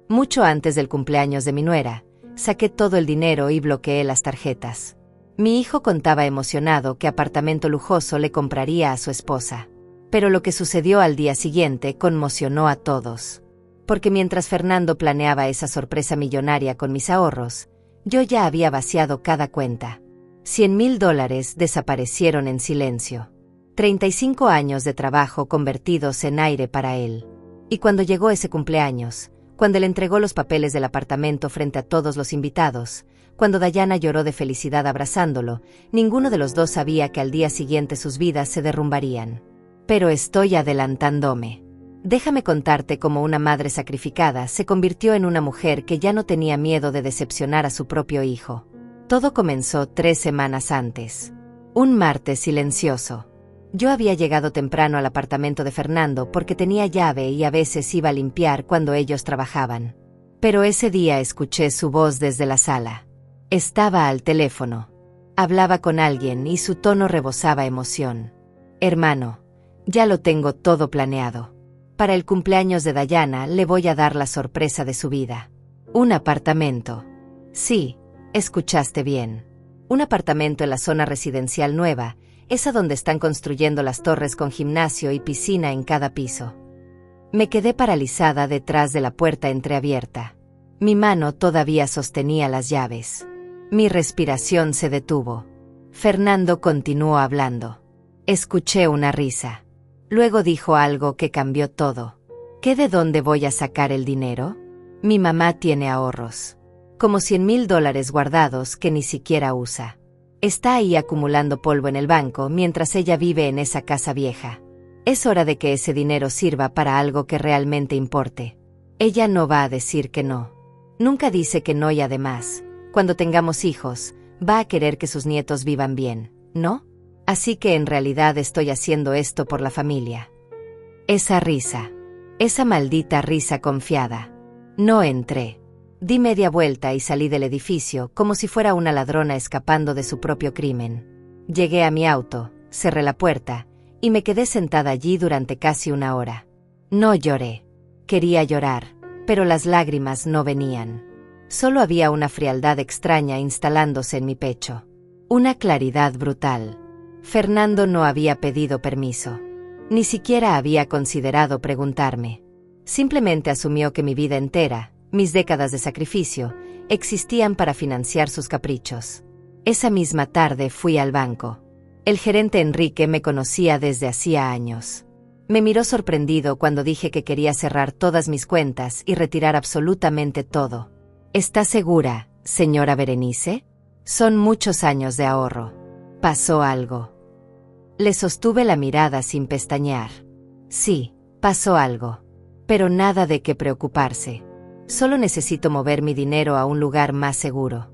Mucho antes del cumpleaños de mi nuera, saqué todo el dinero y bloqueé las tarjetas. Mi hijo contaba emocionado qué apartamento lujoso le compraría a su esposa. Pero lo que sucedió al día siguiente conmocionó a todos. Porque mientras Fernando planeaba esa sorpresa millonaria con mis ahorros, yo ya había vaciado cada cuenta. $100,000 desaparecieron en silencio. 35 años de trabajo convertidos en aire para él. Y cuando llegó ese cumpleaños, cuando le entregó los papeles del apartamento frente a todos los invitados, cuando Dayana lloró de felicidad abrazándolo, ninguno de los dos sabía que al día siguiente sus vidas se derrumbarían. Pero estoy adelantándome. Déjame contarte cómo una madre sacrificada se convirtió en una mujer que ya no tenía miedo de decepcionar a su propio hijo. Todo comenzó 3 semanas antes. Un martes silencioso. Yo había llegado temprano al apartamento de Fernando porque tenía llave y a veces iba a limpiar cuando ellos trabajaban. Pero ese día escuché su voz desde la sala. Estaba al teléfono. Hablaba con alguien y su tono rebosaba emoción. Hermano, ya lo tengo todo planeado. Para el cumpleaños de Dayana le voy a dar la sorpresa de su vida. Un apartamento. Sí, escuchaste bien. Un apartamento en la zona residencial nueva, esa donde están construyendo las torres con gimnasio y piscina en cada piso. Me quedé paralizada detrás de la puerta entreabierta. Mi mano todavía sostenía las llaves. Mi respiración se detuvo. Fernando continuó hablando. Escuché una risa. Luego dijo algo que cambió todo. ¿Qué de dónde voy a sacar el dinero? Mi mamá tiene ahorros. Como $100,000 guardados que ni siquiera usa. Está ahí acumulando polvo en el banco mientras ella vive en esa casa vieja. Es hora de que ese dinero sirva para algo que realmente importe. Ella no va a decir que no. Nunca dice que no y además, cuando tengamos hijos, va a querer que sus nietos vivan bien, ¿no? Así que en realidad estoy haciendo esto por la familia. Esa risa. Esa maldita risa confiada. No entré. Di media vuelta y salí del edificio como si fuera una ladrona escapando de su propio crimen. Llegué a mi auto, cerré la puerta, y me quedé sentada allí durante casi 1 hora. No lloré. Quería llorar, pero las lágrimas no venían. Solo había una frialdad extraña instalándose en mi pecho. Una claridad brutal. Fernando no había pedido permiso. Ni siquiera había considerado preguntarme. Simplemente asumió que mi vida entera, mis décadas de sacrificio, existían para financiar sus caprichos. Esa misma tarde fui al banco. El gerente Enrique me conocía desde hacía años. Me miró sorprendido cuando dije que quería cerrar todas mis cuentas y retirar absolutamente todo. ¿Está segura, señora Berenice? Son muchos años de ahorro. ¿Pasó algo? Le sostuve la mirada sin pestañear. Sí, pasó algo. Pero nada de qué preocuparse. Solo necesito mover mi dinero a un lugar más seguro.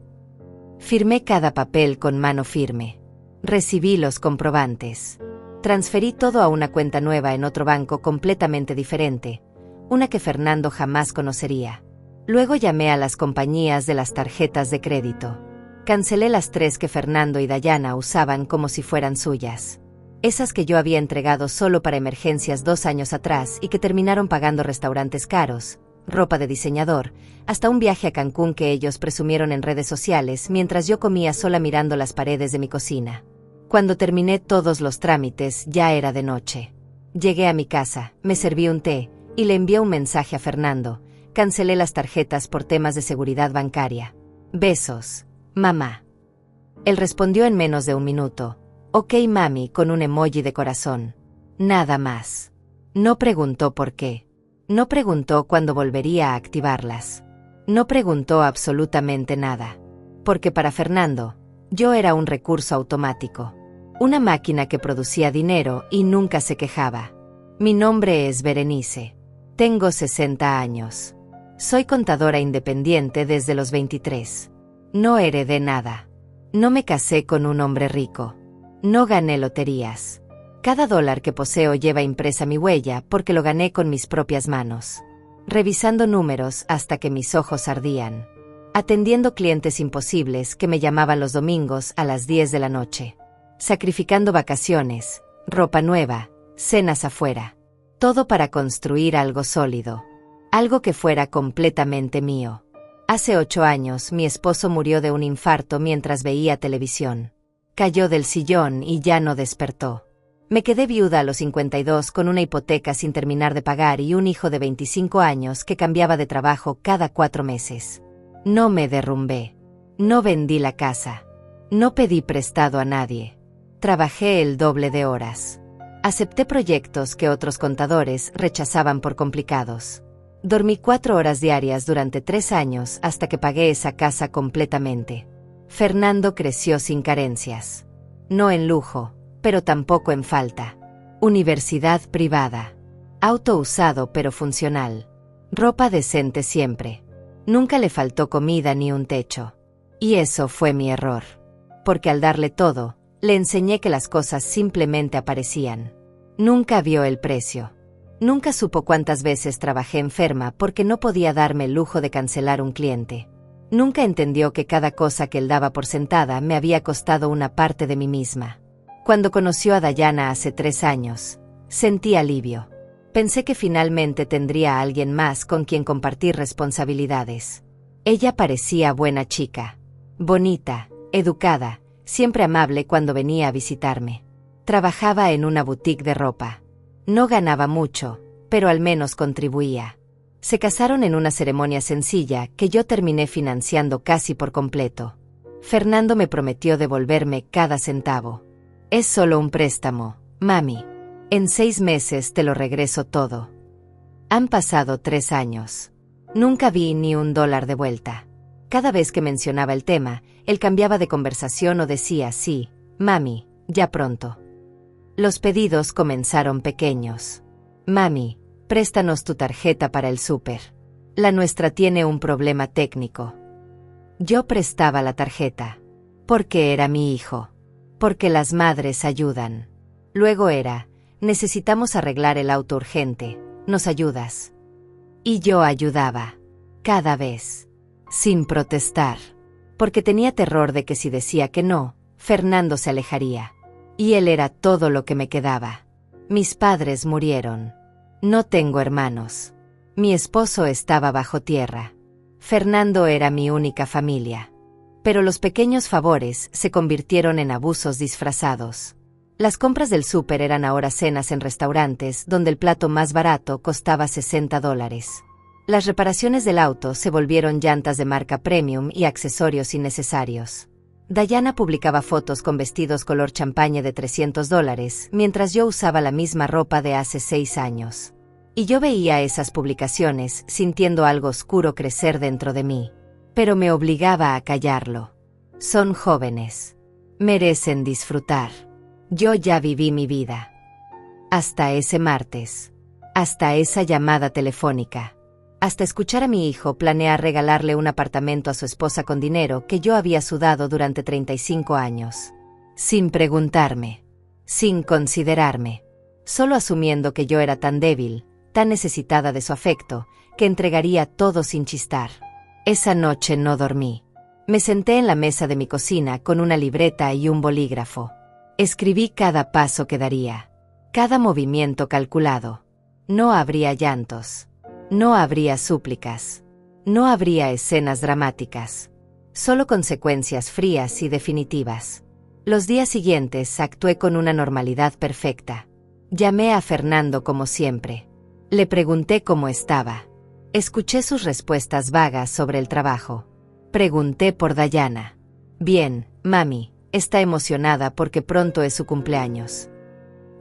Firmé cada papel con mano firme. Recibí los comprobantes. Transferí todo a una cuenta nueva en otro banco completamente diferente, una que Fernando jamás conocería. Luego llamé a las compañías de las tarjetas de crédito. Cancelé las 3 que Fernando y Dayana usaban como si fueran suyas. Esas que yo había entregado solo para emergencias 2 años atrás y que terminaron pagando restaurantes caros, ropa de diseñador, hasta un viaje a Cancún que ellos presumieron en redes sociales mientras yo comía sola mirando las paredes de mi cocina. Cuando terminé todos los trámites ya era de noche. Llegué a mi casa, me serví un té y le envié un mensaje a Fernando. Cancelé las tarjetas por temas de seguridad bancaria. Besos, mamá. Él respondió en menos de 1 minuto. Ok, mami, con un emoji de corazón. Nada más. No preguntó por qué. No preguntó cuándo volvería a activarlas. No preguntó absolutamente nada. Porque para Fernando, yo era un recurso automático. Una máquina que producía dinero y nunca se quejaba. Mi nombre es Berenice. Tengo 60 años. Soy contadora independiente desde los 23. No heredé nada. No me casé con un hombre rico. No gané loterías. Cada dólar que poseo lleva impresa mi huella porque lo gané con mis propias manos. Revisando números hasta que mis ojos ardían. Atendiendo clientes imposibles que me llamaban los domingos a las 10 de la noche. Sacrificando vacaciones, ropa nueva, cenas afuera. Todo para construir algo sólido. Algo que fuera completamente mío. Hace 8 años, mi esposo murió de un infarto mientras veía televisión. Cayó del sillón y ya no despertó. Me quedé viuda a los 52 con una hipoteca sin terminar de pagar y un hijo de 25 años que cambiaba de trabajo cada 4 meses. No me derrumbé. No vendí la casa. No pedí prestado a nadie. Trabajé el doble de horas. Acepté proyectos que otros contadores rechazaban por complicados. Dormí 4 horas diarias durante 3 años hasta que pagué esa casa completamente. Fernando creció sin carencias. No en lujo, pero tampoco en falta. Universidad privada. Auto usado pero funcional. Ropa decente siempre. Nunca le faltó comida ni un techo. Y eso fue mi error. Porque al darle todo, le enseñé que las cosas simplemente aparecían. Nunca vio el precio. Nunca supo cuántas veces trabajé enferma porque no podía darme el lujo de cancelar un cliente. Nunca entendió que cada cosa que él daba por sentada me había costado una parte de mí misma. Cuando conoció a Dayana hace 3 años, sentí alivio. Pensé que finalmente tendría a alguien más con quien compartir responsabilidades. Ella parecía buena chica. Bonita, educada, siempre amable cuando venía a visitarme. Trabajaba en una boutique de ropa. No ganaba mucho, pero al menos contribuía. Se casaron en una ceremonia sencilla que yo terminé financiando casi por completo. Fernando me prometió devolverme cada centavo. Es solo un préstamo, mami. En 6 meses te lo regreso todo. Han pasado 3 años. Nunca vi ni $1 de vuelta. Cada vez que mencionaba el tema, él cambiaba de conversación o decía sí, mami, ya pronto. Los pedidos comenzaron pequeños. Mami, préstanos tu tarjeta para el súper. La nuestra tiene un problema técnico. Yo prestaba la tarjeta. Porque era mi hijo. Porque las madres ayudan. Luego era, necesitamos arreglar el auto urgente, ¿nos ayudas? Y yo ayudaba. Cada vez. Sin protestar. Porque tenía terror de que si decía que no, Fernando se alejaría. Y él era todo lo que me quedaba. Mis padres murieron. No tengo hermanos. Mi esposo estaba bajo tierra. Fernando era mi única familia. Pero los pequeños favores se convirtieron en abusos disfrazados. Las compras del súper eran ahora cenas en restaurantes donde el plato más barato costaba $60. Las reparaciones del auto se volvieron llantas de marca premium y accesorios innecesarios. Dayana publicaba fotos con vestidos color champaña de $300, mientras yo usaba la misma ropa de hace 6 años. Y yo veía esas publicaciones sintiendo algo oscuro crecer dentro de mí. Pero me obligaba a callarlo. Son jóvenes. Merecen disfrutar. Yo ya viví mi vida. Hasta ese martes. Hasta esa llamada telefónica. Hasta escuchar a mi hijo planear regalarle un apartamento a su esposa con dinero que yo había sudado durante 35 años. Sin preguntarme. Sin considerarme. Solo asumiendo que yo era tan débil, tan necesitada de su afecto, que entregaría todo sin chistar. Esa noche no dormí. Me senté en la mesa de mi cocina con una libreta y un bolígrafo. Escribí cada paso que daría. Cada movimiento calculado. No habría llantos. No habría súplicas. No habría escenas dramáticas. Solo consecuencias frías y definitivas. Los días siguientes actué con una normalidad perfecta. Llamé a Fernando como siempre. Le pregunté cómo estaba. Escuché sus respuestas vagas sobre el trabajo. Pregunté por Dayana. Bien, mami, está emocionada porque pronto es su cumpleaños.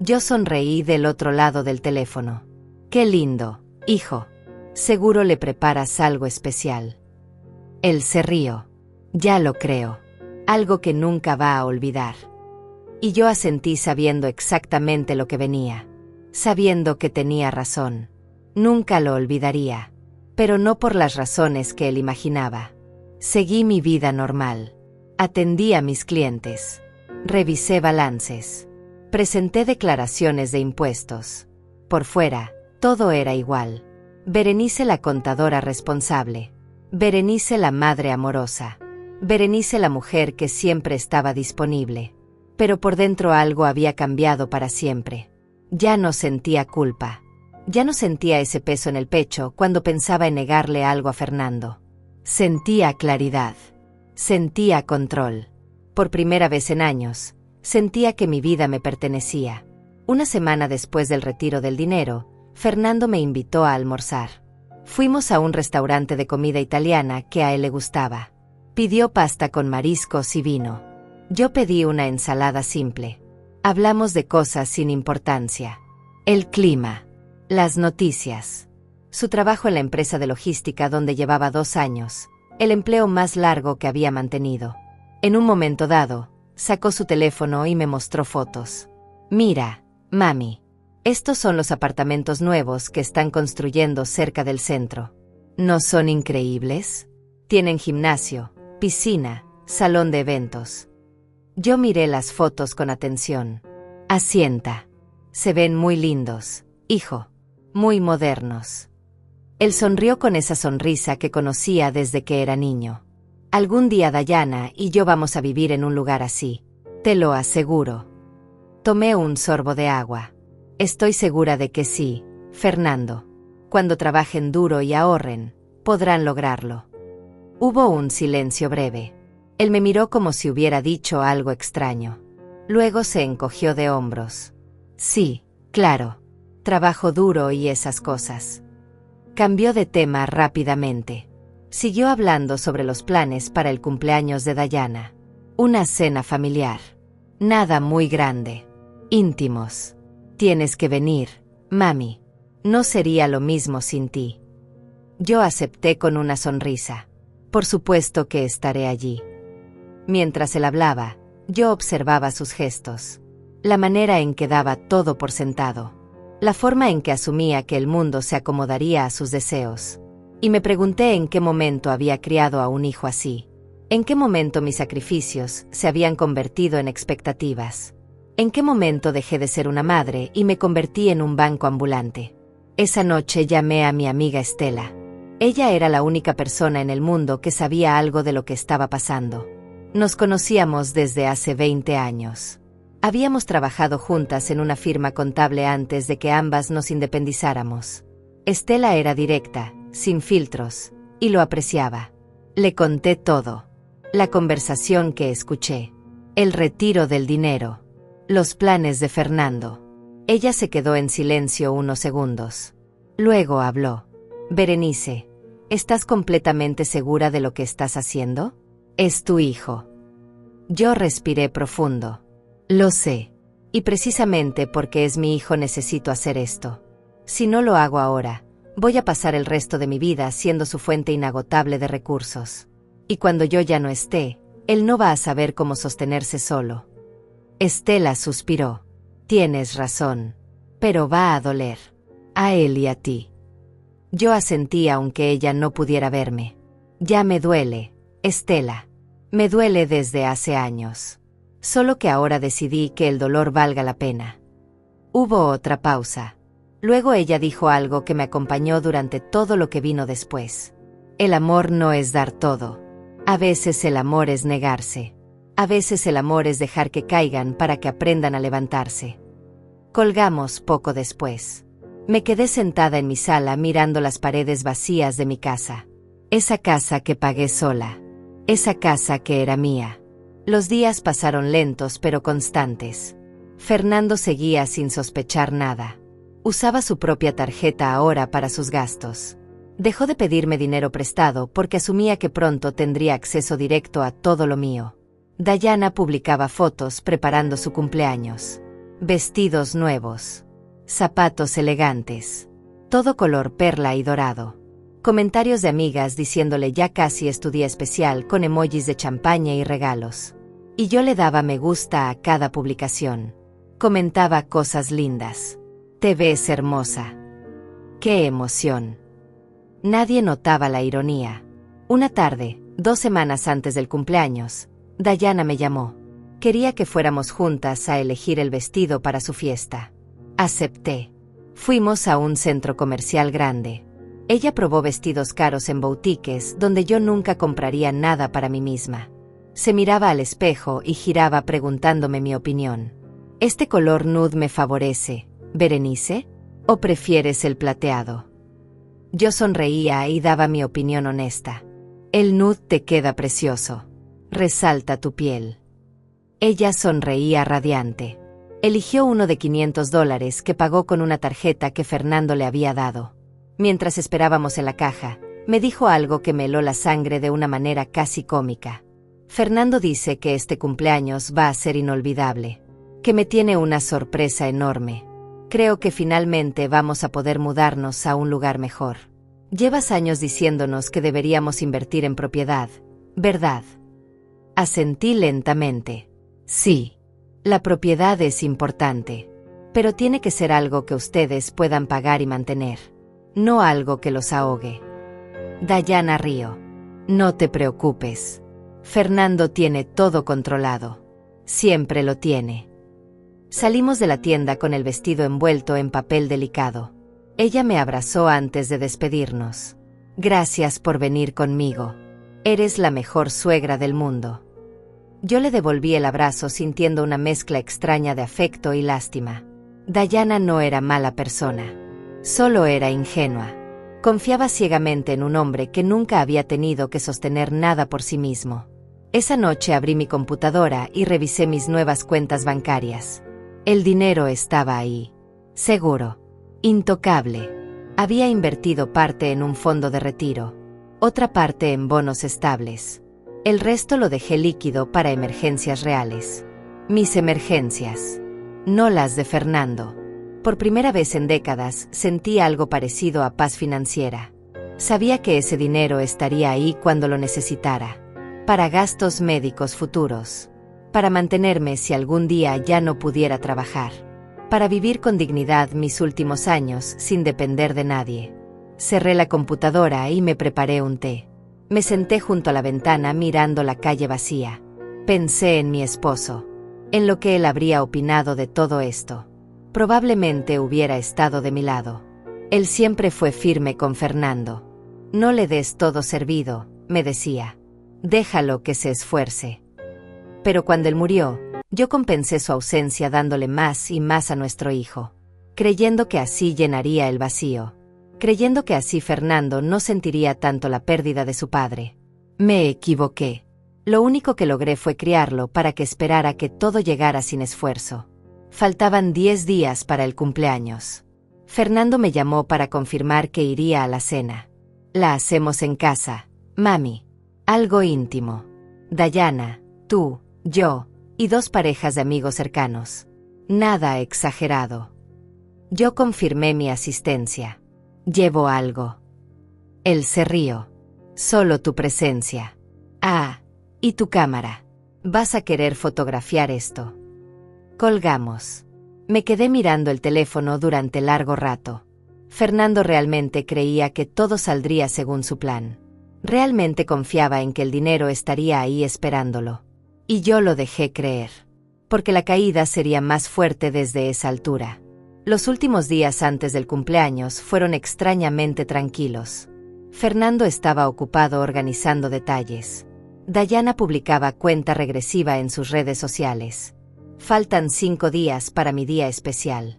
Yo sonreí del otro lado del teléfono. Qué lindo, hijo. Seguro le preparas algo especial. Él se rió. Ya lo creo. Algo que nunca va a olvidar. Y yo asentí sabiendo exactamente lo que venía. Sabiendo que tenía razón. Nunca lo olvidaría. Pero no por las razones que él imaginaba. Seguí mi vida normal. Atendí a mis clientes. Revisé balances. Presenté declaraciones de impuestos. Por fuera, todo era igual. Berenice la contadora responsable. Berenice la madre amorosa. Berenice la mujer que siempre estaba disponible. Pero por dentro algo había cambiado para siempre. Ya no sentía culpa. Ya no sentía ese peso en el pecho cuando pensaba en negarle algo a Fernando. Sentía claridad. Sentía control. Por primera vez en años, sentía que mi vida me pertenecía. Una semana después del retiro del dinero, Fernando me invitó a almorzar. Fuimos a un restaurante de comida italiana que a él le gustaba. Pidió pasta con mariscos y vino. Yo pedí una ensalada simple. Hablamos de cosas sin importancia. El clima. Las noticias. Su trabajo en la empresa de logística donde llevaba 2 años. El empleo más largo que había mantenido. En un momento dado, sacó su teléfono y me mostró fotos. Mira, mami. Estos son los apartamentos nuevos que están construyendo cerca del centro. ¿No son increíbles? Tienen gimnasio, piscina, salón de eventos. Yo miré las fotos con atención. Asienta. Se ven muy lindos, hijo. Muy modernos. Él sonrió con esa sonrisa que conocía desde que era niño. Algún día Dayana y yo vamos a vivir en un lugar así. Te lo aseguro. Tomé un sorbo de agua. Estoy segura de que sí, Fernando. Cuando trabajen duro y ahorren, podrán lograrlo. Hubo un silencio breve. Él me miró como si hubiera dicho algo extraño. Luego se encogió de hombros. Sí, claro. Trabajo duro y esas cosas. Cambió de tema rápidamente. Siguió hablando sobre los planes para el cumpleaños de Dayana. Una cena familiar. Nada muy grande. Íntimos. Tienes que venir, mami. No sería lo mismo sin ti. Yo acepté con una sonrisa. Por supuesto que estaré allí. Mientras él hablaba, yo observaba sus gestos. La manera en que daba todo por sentado. La forma en que asumía que el mundo se acomodaría a sus deseos. Y me pregunté en qué momento había criado a un hijo así. En qué momento mis sacrificios se habían convertido en expectativas. ¿En qué momento dejé de ser una madre y me convertí en un banco ambulante? Esa noche llamé a mi amiga Estela. Ella era la única persona en el mundo que sabía algo de lo que estaba pasando. Nos conocíamos desde hace 20 años. Habíamos trabajado juntas en una firma contable antes de que ambas nos independizáramos. Estela era directa, sin filtros, y lo apreciaba. Le conté todo. La conversación que escuché. El retiro del dinero. Los planes de Fernando. Ella se quedó en silencio unos segundos. Luego habló. Berenice, ¿estás completamente segura de lo que estás haciendo? Es tu hijo. Yo respiré profundo. Lo sé. Y precisamente porque es mi hijo necesito hacer esto. Si no lo hago ahora, voy a pasar el resto de mi vida siendo su fuente inagotable de recursos. Y cuando yo ya no esté, él no va a saber cómo sostenerse solo. Estela suspiró. Tienes razón. Pero va a doler. A él y a ti. Yo asentí aunque ella no pudiera verme. Ya me duele, Estela. Me duele desde hace años. Solo que ahora decidí que el dolor valga la pena. Hubo otra pausa. Luego ella dijo algo que me acompañó durante todo lo que vino después. El amor no es dar todo. A veces el amor es negarse. A veces el amor es dejar que caigan para que aprendan a levantarse. Colgamos poco después. Me quedé sentada en mi sala mirando las paredes vacías de mi casa. Esa casa que pagué sola. Esa casa que era mía. Los días pasaron lentos pero constantes. Fernando seguía sin sospechar nada. Usaba su propia tarjeta ahora para sus gastos. Dejó de pedirme dinero prestado porque asumía que pronto tendría acceso directo a todo lo mío. Dayana publicaba fotos preparando su cumpleaños. Vestidos nuevos. Zapatos elegantes. Todo color perla y dorado. Comentarios de amigas diciéndole ya casi es tu día especial con emojis de champaña y regalos. Y yo le daba me gusta a cada publicación. Comentaba cosas lindas. Te ves hermosa. ¡Qué emoción! Nadie notaba la ironía. Una tarde, 2 semanas antes del cumpleaños, Dayana me llamó. Quería que fuéramos juntas a elegir el vestido para su fiesta. Acepté. Fuimos a un centro comercial grande. Ella probó vestidos caros en boutiques donde yo nunca compraría nada para mí misma. Se miraba al espejo y giraba preguntándome mi opinión. ¿Este color nude me favorece, Berenice? ¿O prefieres el plateado? Yo sonreía y daba mi opinión honesta. El nude te queda precioso. Resalta tu piel. Ella sonreía radiante. Eligió uno de $500 que pagó con una tarjeta que Fernando le había dado. Mientras esperábamos en la caja, me dijo algo que me heló la sangre de una manera casi cómica. Fernando dice que este cumpleaños va a ser inolvidable, que me tiene una sorpresa enorme. Creo que finalmente vamos a poder mudarnos a un lugar mejor. Llevas años diciéndonos que deberíamos invertir en propiedad, ¿verdad? Asentí lentamente. Sí, la propiedad es importante, pero tiene que ser algo que ustedes puedan pagar y mantener, no algo que los ahogue. Dayana rió. No te preocupes. Fernando tiene todo controlado. Siempre lo tiene. Salimos de la tienda con el vestido envuelto en papel delicado. Ella me abrazó antes de despedirnos. Gracias por venir conmigo. Eres la mejor suegra del mundo. Yo le devolví el abrazo sintiendo una mezcla extraña de afecto y lástima. Dayana no era mala persona. Solo era ingenua. Confiaba ciegamente en un hombre que nunca había tenido que sostener nada por sí mismo. Esa noche abrí mi computadora y revisé mis nuevas cuentas bancarias. El dinero estaba ahí. Seguro. Intocable. Había invertido parte en un fondo de retiro. Otra parte en bonos estables. El resto lo dejé líquido para emergencias reales. Mis emergencias. No las de Fernando. Por primera vez en décadas sentí algo parecido a paz financiera. Sabía que ese dinero estaría ahí cuando lo necesitara. Para gastos médicos futuros. Para mantenerme si algún día ya no pudiera trabajar. Para vivir con dignidad mis últimos años sin depender de nadie. Cerré la computadora y me preparé un té. Me senté junto a la ventana mirando la calle vacía. Pensé en mi esposo. En lo que él habría opinado de todo esto. Probablemente hubiera estado de mi lado. Él siempre fue firme con Fernando. No le des todo servido, me decía. Déjalo que se esfuerce. Pero cuando él murió, yo compensé su ausencia dándole más y más a nuestro hijo, creyendo que así llenaría el vacío, creyendo que así Fernando no sentiría tanto la pérdida de su padre. Me equivoqué. Lo único que logré fue criarlo para que esperara que todo llegara sin esfuerzo. Faltaban 10 días para el cumpleaños. Fernando me llamó para confirmar que iría a la cena. La hacemos en casa, mami. Algo íntimo. Dayana, tú, yo, y 2 parejas de amigos cercanos. Nada exagerado. Yo confirmé mi asistencia. ¿Llevo algo? Él se rió. Solo tu presencia. Ah, y tu cámara. ¿Vas a querer fotografiar esto? Colgamos. Me quedé mirando el teléfono durante largo rato. Fernando realmente creía que todo saldría según su plan. Realmente confiaba en que el dinero estaría ahí esperándolo. Y yo lo dejé creer. Porque la caída sería más fuerte desde esa altura. Los últimos días antes del cumpleaños fueron extrañamente tranquilos. Fernando estaba ocupado organizando detalles. Dayana publicaba cuenta regresiva en sus redes sociales. Faltan 5 días para mi día especial.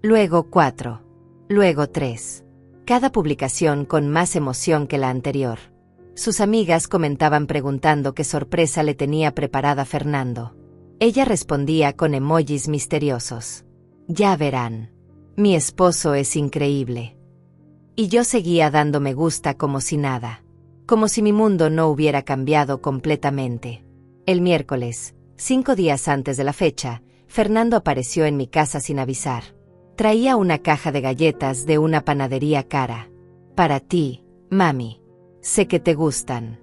Luego 4. Luego 3. Cada publicación con más emoción que la anterior. Sus amigas comentaban preguntando qué sorpresa le tenía preparada Fernando. Ella respondía con emojis misteriosos. Ya verán. Mi esposo es increíble. Y yo seguía dando me gusta como si nada. Como si mi mundo no hubiera cambiado completamente. El miércoles, 5 días antes de la fecha, Fernando apareció en mi casa sin avisar. Traía una caja de galletas de una panadería cara. Para ti, mami. Sé que te gustan.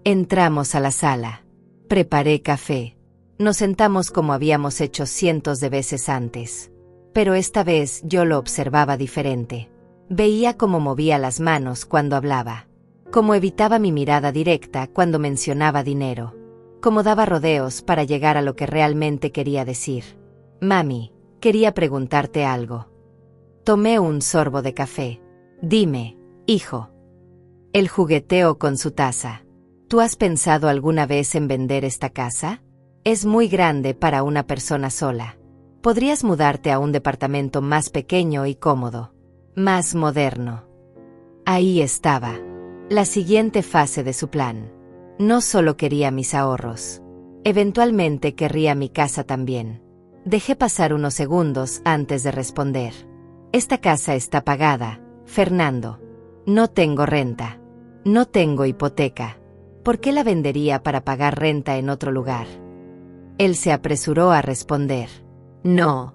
Entramos a la sala. Preparé café. Nos sentamos como habíamos hecho cientos de veces antes. Pero esta vez yo lo observaba diferente. Veía cómo movía las manos cuando hablaba. Cómo evitaba mi mirada directa cuando mencionaba dinero. Cómo daba rodeos para llegar a lo que realmente quería decir. Mami, quería preguntarte algo. Tomé un sorbo de café. Dime, hijo. Él jugueteó con su taza. ¿Tú has pensado alguna vez en vender esta casa? Es muy grande para una persona sola. Podrías mudarte a un departamento más pequeño y cómodo, más moderno. Ahí estaba, la siguiente fase de su plan. No solo quería mis ahorros. Eventualmente querría mi casa también. Dejé pasar unos segundos antes de responder. Esta casa está pagada, Fernando. No tengo renta. No tengo hipoteca. ¿Por qué la vendería para pagar renta en otro lugar? Él se apresuró a responder. No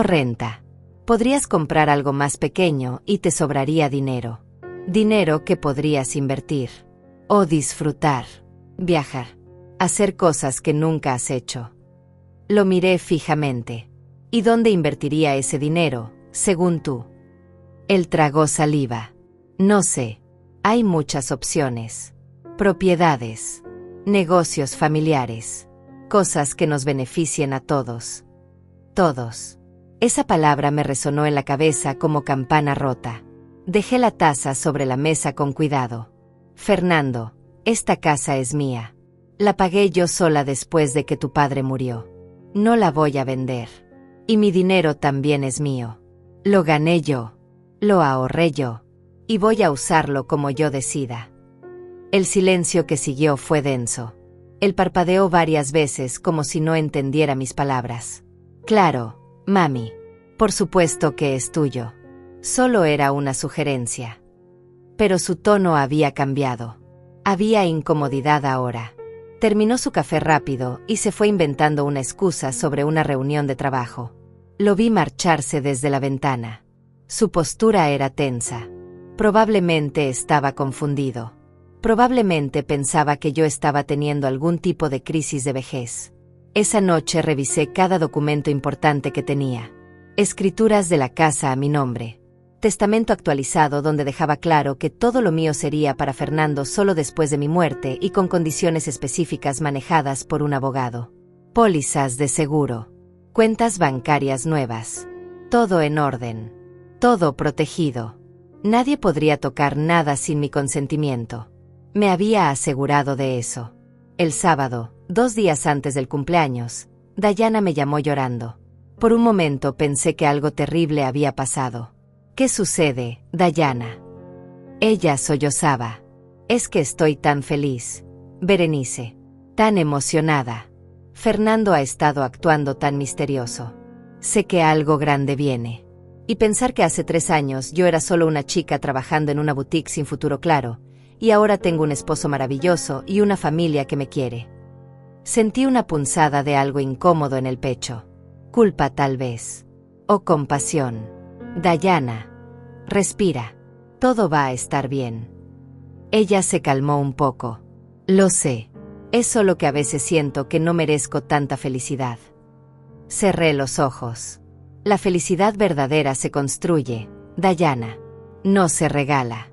renta. Podrías comprar algo más pequeño y te sobraría dinero. Dinero que podrías invertir. O disfrutar. Viajar. Hacer cosas que nunca has hecho. Lo miré fijamente. ¿Y dónde invertiría ese dinero, según tú? Él tragó saliva. No sé. Hay muchas opciones. Propiedades. Negocios familiares. Cosas que nos beneficien a todos. Todos. Esa palabra me resonó en la cabeza como campana rota. Dejé la taza sobre la mesa con cuidado. Fernando, esta casa es mía. La pagué yo sola después de que tu padre murió. No la voy a vender. Y mi dinero también es mío. Lo gané yo. Lo ahorré yo. Y voy a usarlo como yo decida. El silencio que siguió fue denso. Él parpadeó varias veces como si no entendiera mis palabras. Claro, mami. Por supuesto que es tuyo. Solo era una sugerencia. Pero su tono había cambiado. Había incomodidad ahora. Terminó su café rápido y se fue inventando una excusa sobre una reunión de trabajo. Lo vi marcharse desde la ventana. Su postura era tensa. Probablemente estaba confundido. Probablemente pensaba que yo estaba teniendo algún tipo de crisis de vejez. Esa noche revisé cada documento importante que tenía. Escrituras de la casa a mi nombre. Testamento actualizado donde dejaba claro que todo lo mío sería para Fernando solo después de mi muerte y con condiciones específicas manejadas por un abogado. Pólizas de seguro. Cuentas bancarias nuevas. Todo en orden. Todo protegido. Nadie podría tocar nada sin mi consentimiento. Me había asegurado de eso. El sábado, 2 días antes del cumpleaños, Dayana me llamó llorando. Por un momento pensé que algo terrible había pasado. ¿Qué sucede, Dayana? Ella sollozaba. Es que estoy tan feliz. Berenice. Tan emocionada. Fernando ha estado actuando tan misterioso. Sé que algo grande viene. Y pensar que hace 3 años yo era solo una chica trabajando en una boutique sin futuro claro, y ahora tengo un esposo maravilloso y una familia que me quiere. Sentí una punzada de algo incómodo en el pecho. Culpa tal vez. O compasión. Dayana, respira. Todo va a estar bien. Ella se calmó un poco. Lo sé. Es solo que a veces siento que no merezco tanta felicidad. Cerré los ojos. La felicidad verdadera se construye, Dayana. No se regala.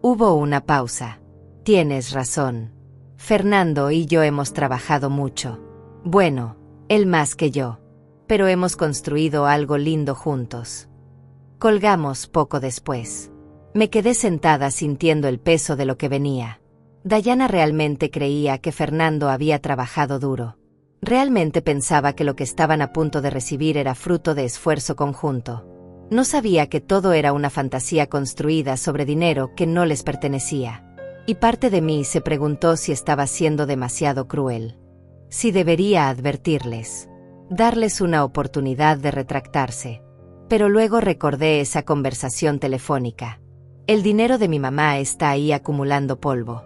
Hubo una pausa. Tienes razón. Fernando y yo hemos trabajado mucho. Bueno, él más que yo. Pero hemos construido algo lindo juntos. Colgamos poco después. Me quedé sentada sintiendo el peso de lo que venía. Dayana realmente creía que Fernando había trabajado duro. Realmente pensaba que lo que estaban a punto de recibir era fruto de esfuerzo conjunto. No sabía que todo era una fantasía construida sobre dinero que no les pertenecía. Y parte de mí se preguntó si estaba siendo demasiado cruel. Si debería advertirles. Darles una oportunidad de retractarse. Pero luego recordé esa conversación telefónica. El dinero de mi mamá está ahí acumulando polvo.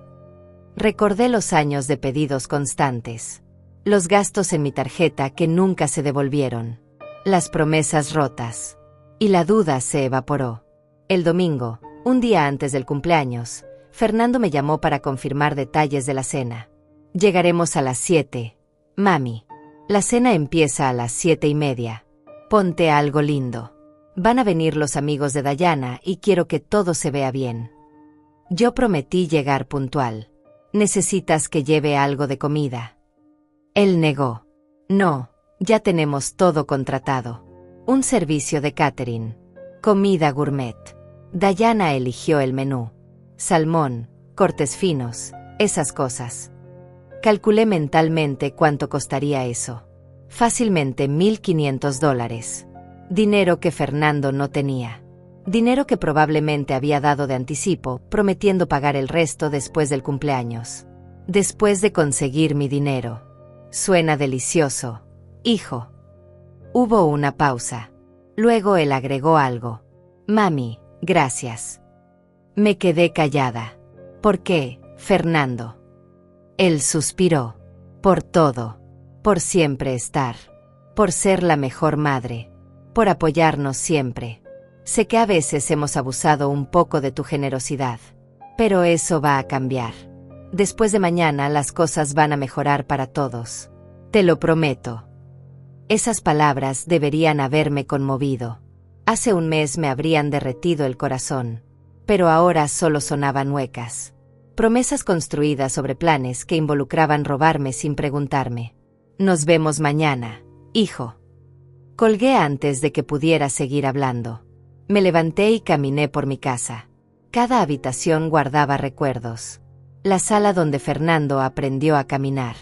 Recordé los años de pedidos constantes. Los gastos en mi tarjeta que nunca se devolvieron. Las promesas rotas. Y la duda se evaporó. El domingo, un día antes del cumpleaños, Fernando me llamó para confirmar detalles de la cena. Llegaremos a las 7. Mami. La cena empieza a las 7:30. Ponte algo lindo. Van a venir los amigos de Dayana y quiero que todo se vea bien. Yo prometí llegar puntual. ¿Necesitas que lleve algo de comida? Él negó. No, ya tenemos todo contratado. Un servicio de catering. Comida gourmet. Dayana eligió el menú. Salmón, cortes finos, esas cosas. Calculé mentalmente cuánto costaría eso. Fácilmente $1,500. Dinero que Fernando no tenía. Dinero que probablemente había dado de anticipo, prometiendo pagar el resto después del cumpleaños. Después de conseguir mi dinero. Suena delicioso, hijo. Hubo una pausa. Luego él agregó algo. Mami, gracias. Me quedé callada. ¿Por qué, Fernando? Él suspiró. Por todo. Por siempre estar. Por ser la mejor madre. Por apoyarnos siempre. Sé que a veces hemos abusado un poco de tu generosidad. Pero eso va a cambiar. Después de mañana las cosas van a mejorar para todos. Te lo prometo. Esas palabras deberían haberme conmovido. Hace un mes me habrían derretido el corazón. Pero ahora solo sonaban huecas. Promesas construidas sobre planes que involucraban robarme sin preguntarme. Nos vemos mañana, hijo. Colgué antes de que pudiera seguir hablando. Me levanté y caminé por mi casa. Cada habitación guardaba recuerdos. La sala donde Fernando aprendió a caminar.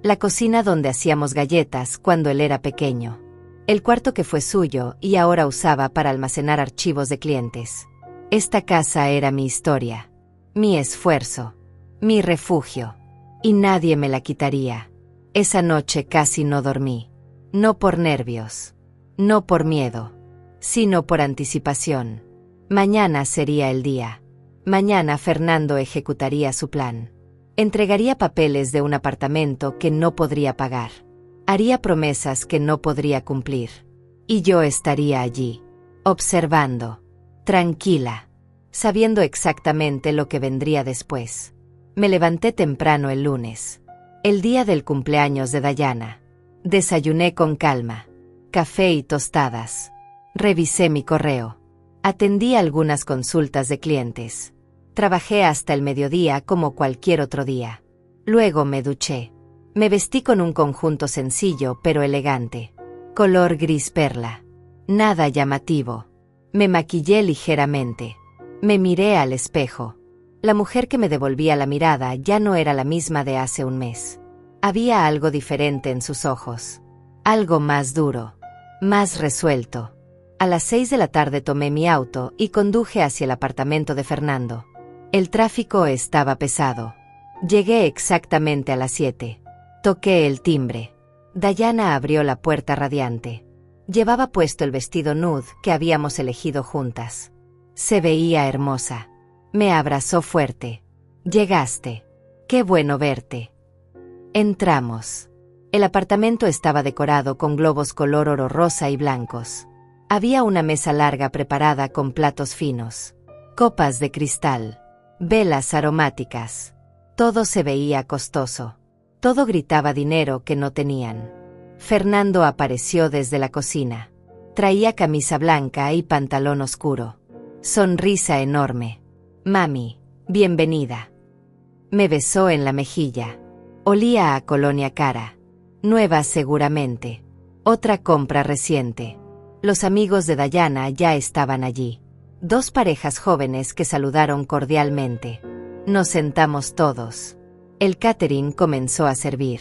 La cocina donde hacíamos galletas cuando él era pequeño. El cuarto que fue suyo y ahora usaba para almacenar archivos de clientes. Esta casa era mi historia, mi esfuerzo, mi refugio. Y nadie me la quitaría. Esa noche casi no dormí. No por nervios. No por miedo. Sino por anticipación. Mañana sería el día. Mañana Fernando ejecutaría su plan. Entregaría papeles de un apartamento que no podría pagar. Haría promesas que no podría cumplir. Y yo estaría allí, observando, tranquila, sabiendo exactamente lo que vendría después. Me levanté temprano el lunes, el día del cumpleaños de Dayana. Desayuné con calma, café y tostadas. Revisé mi correo. Atendí algunas consultas de clientes. Trabajé hasta el mediodía como cualquier otro día. Luego me duché. Me vestí con un conjunto sencillo pero elegante. Color gris perla. Nada llamativo. Me maquillé ligeramente. Me miré al espejo. La mujer que me devolvía la mirada ya no era la misma de hace un mes. Había algo diferente en sus ojos. Algo más duro. Más resuelto. A las 6 de la tarde tomé mi auto y conduje hacia el apartamento de Fernando. El tráfico estaba pesado. Llegué exactamente a las 7. Toqué el timbre. Dayana abrió la puerta radiante. Llevaba puesto el vestido nude que habíamos elegido juntas. Se veía hermosa. Me abrazó fuerte. Llegaste. Qué bueno verte. Entramos. El apartamento estaba decorado con globos color oro rosa y blancos. Había una mesa larga preparada con platos finos, copas de cristal, velas aromáticas. Todo se veía costoso. Todo gritaba dinero que no tenían. Fernando apareció desde la cocina. Traía camisa blanca y pantalón oscuro. Sonrisa enorme. Mami, bienvenida. Me besó en la mejilla. Olía a colonia cara. Nueva seguramente. Otra compra reciente. Los amigos de Dayana ya estaban allí. 2 parejas jóvenes que saludaron cordialmente. Nos sentamos todos. El catering comenzó a servir.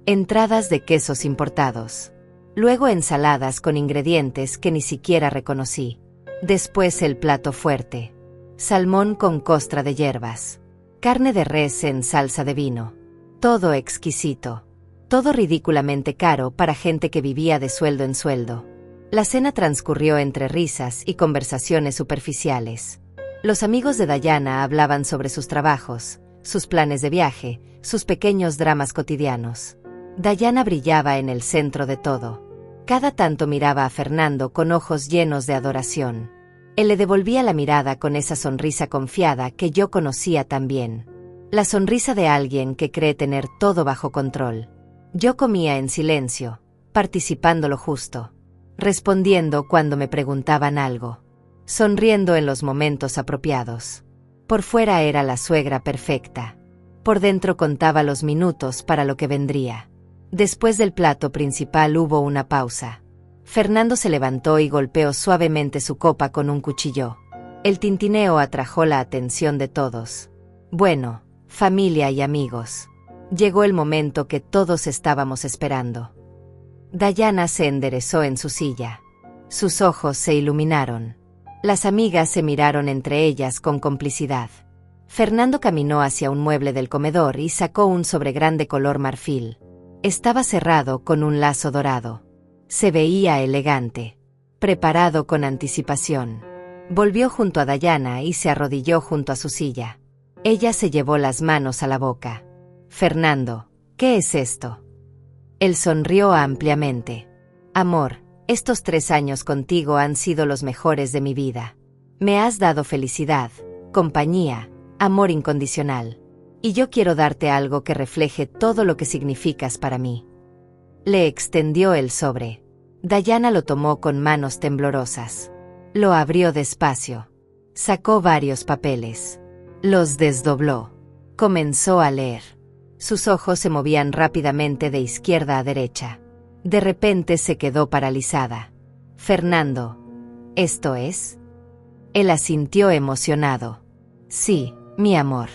Entradas de quesos importados. Luego ensaladas con ingredientes que ni siquiera reconocí. Después el plato fuerte. Salmón con costra de hierbas. Carne de res en salsa de vino. Todo exquisito. Todo ridículamente caro para gente que vivía de sueldo en sueldo. La cena transcurrió entre risas y conversaciones superficiales. Los amigos de Dayana hablaban sobre sus trabajos, sus planes de viaje, sus pequeños dramas cotidianos. Dayana brillaba en el centro de todo. Cada tanto miraba a Fernando con ojos llenos de adoración. Él le devolvía la mirada con esa sonrisa confiada que yo conocía tan bien. La sonrisa de alguien que cree tener todo bajo control. Yo comía en silencio, participando lo justo. Respondiendo cuando me preguntaban algo, sonriendo en los momentos apropiados. Por fuera era la suegra perfecta. Por dentro contaba los minutos para lo que vendría. Después del plato principal hubo una pausa. Fernando se levantó y golpeó suavemente su copa con un cuchillo. El tintineo atrajo la atención de todos. Bueno, familia y amigos. Llegó el momento que todos estábamos esperando. Dayana se enderezó en su silla. Sus ojos se iluminaron. Las amigas se miraron entre ellas con complicidad. Fernando caminó hacia un mueble del comedor y sacó un sobregrande color marfil. Estaba cerrado con un lazo dorado. Se veía elegante, preparado con anticipación. Volvió junto a Dayana y se arrodilló junto a su silla. Ella se llevó las manos a la boca. Fernando, ¿qué es esto? Él sonrió ampliamente. Amor, estos 3 años contigo han sido los mejores de mi vida. Me has dado felicidad, compañía, amor incondicional. Y yo quiero darte algo que refleje todo lo que significas para mí. Le extendió el sobre. Dayana lo tomó con manos temblorosas. Lo abrió despacio. Sacó varios papeles. Los desdobló. Comenzó a leer. Sus ojos se movían rápidamente de izquierda a derecha. De repente se quedó paralizada. Fernando, ¿esto es? Él asintió emocionado. Sí, mi amor.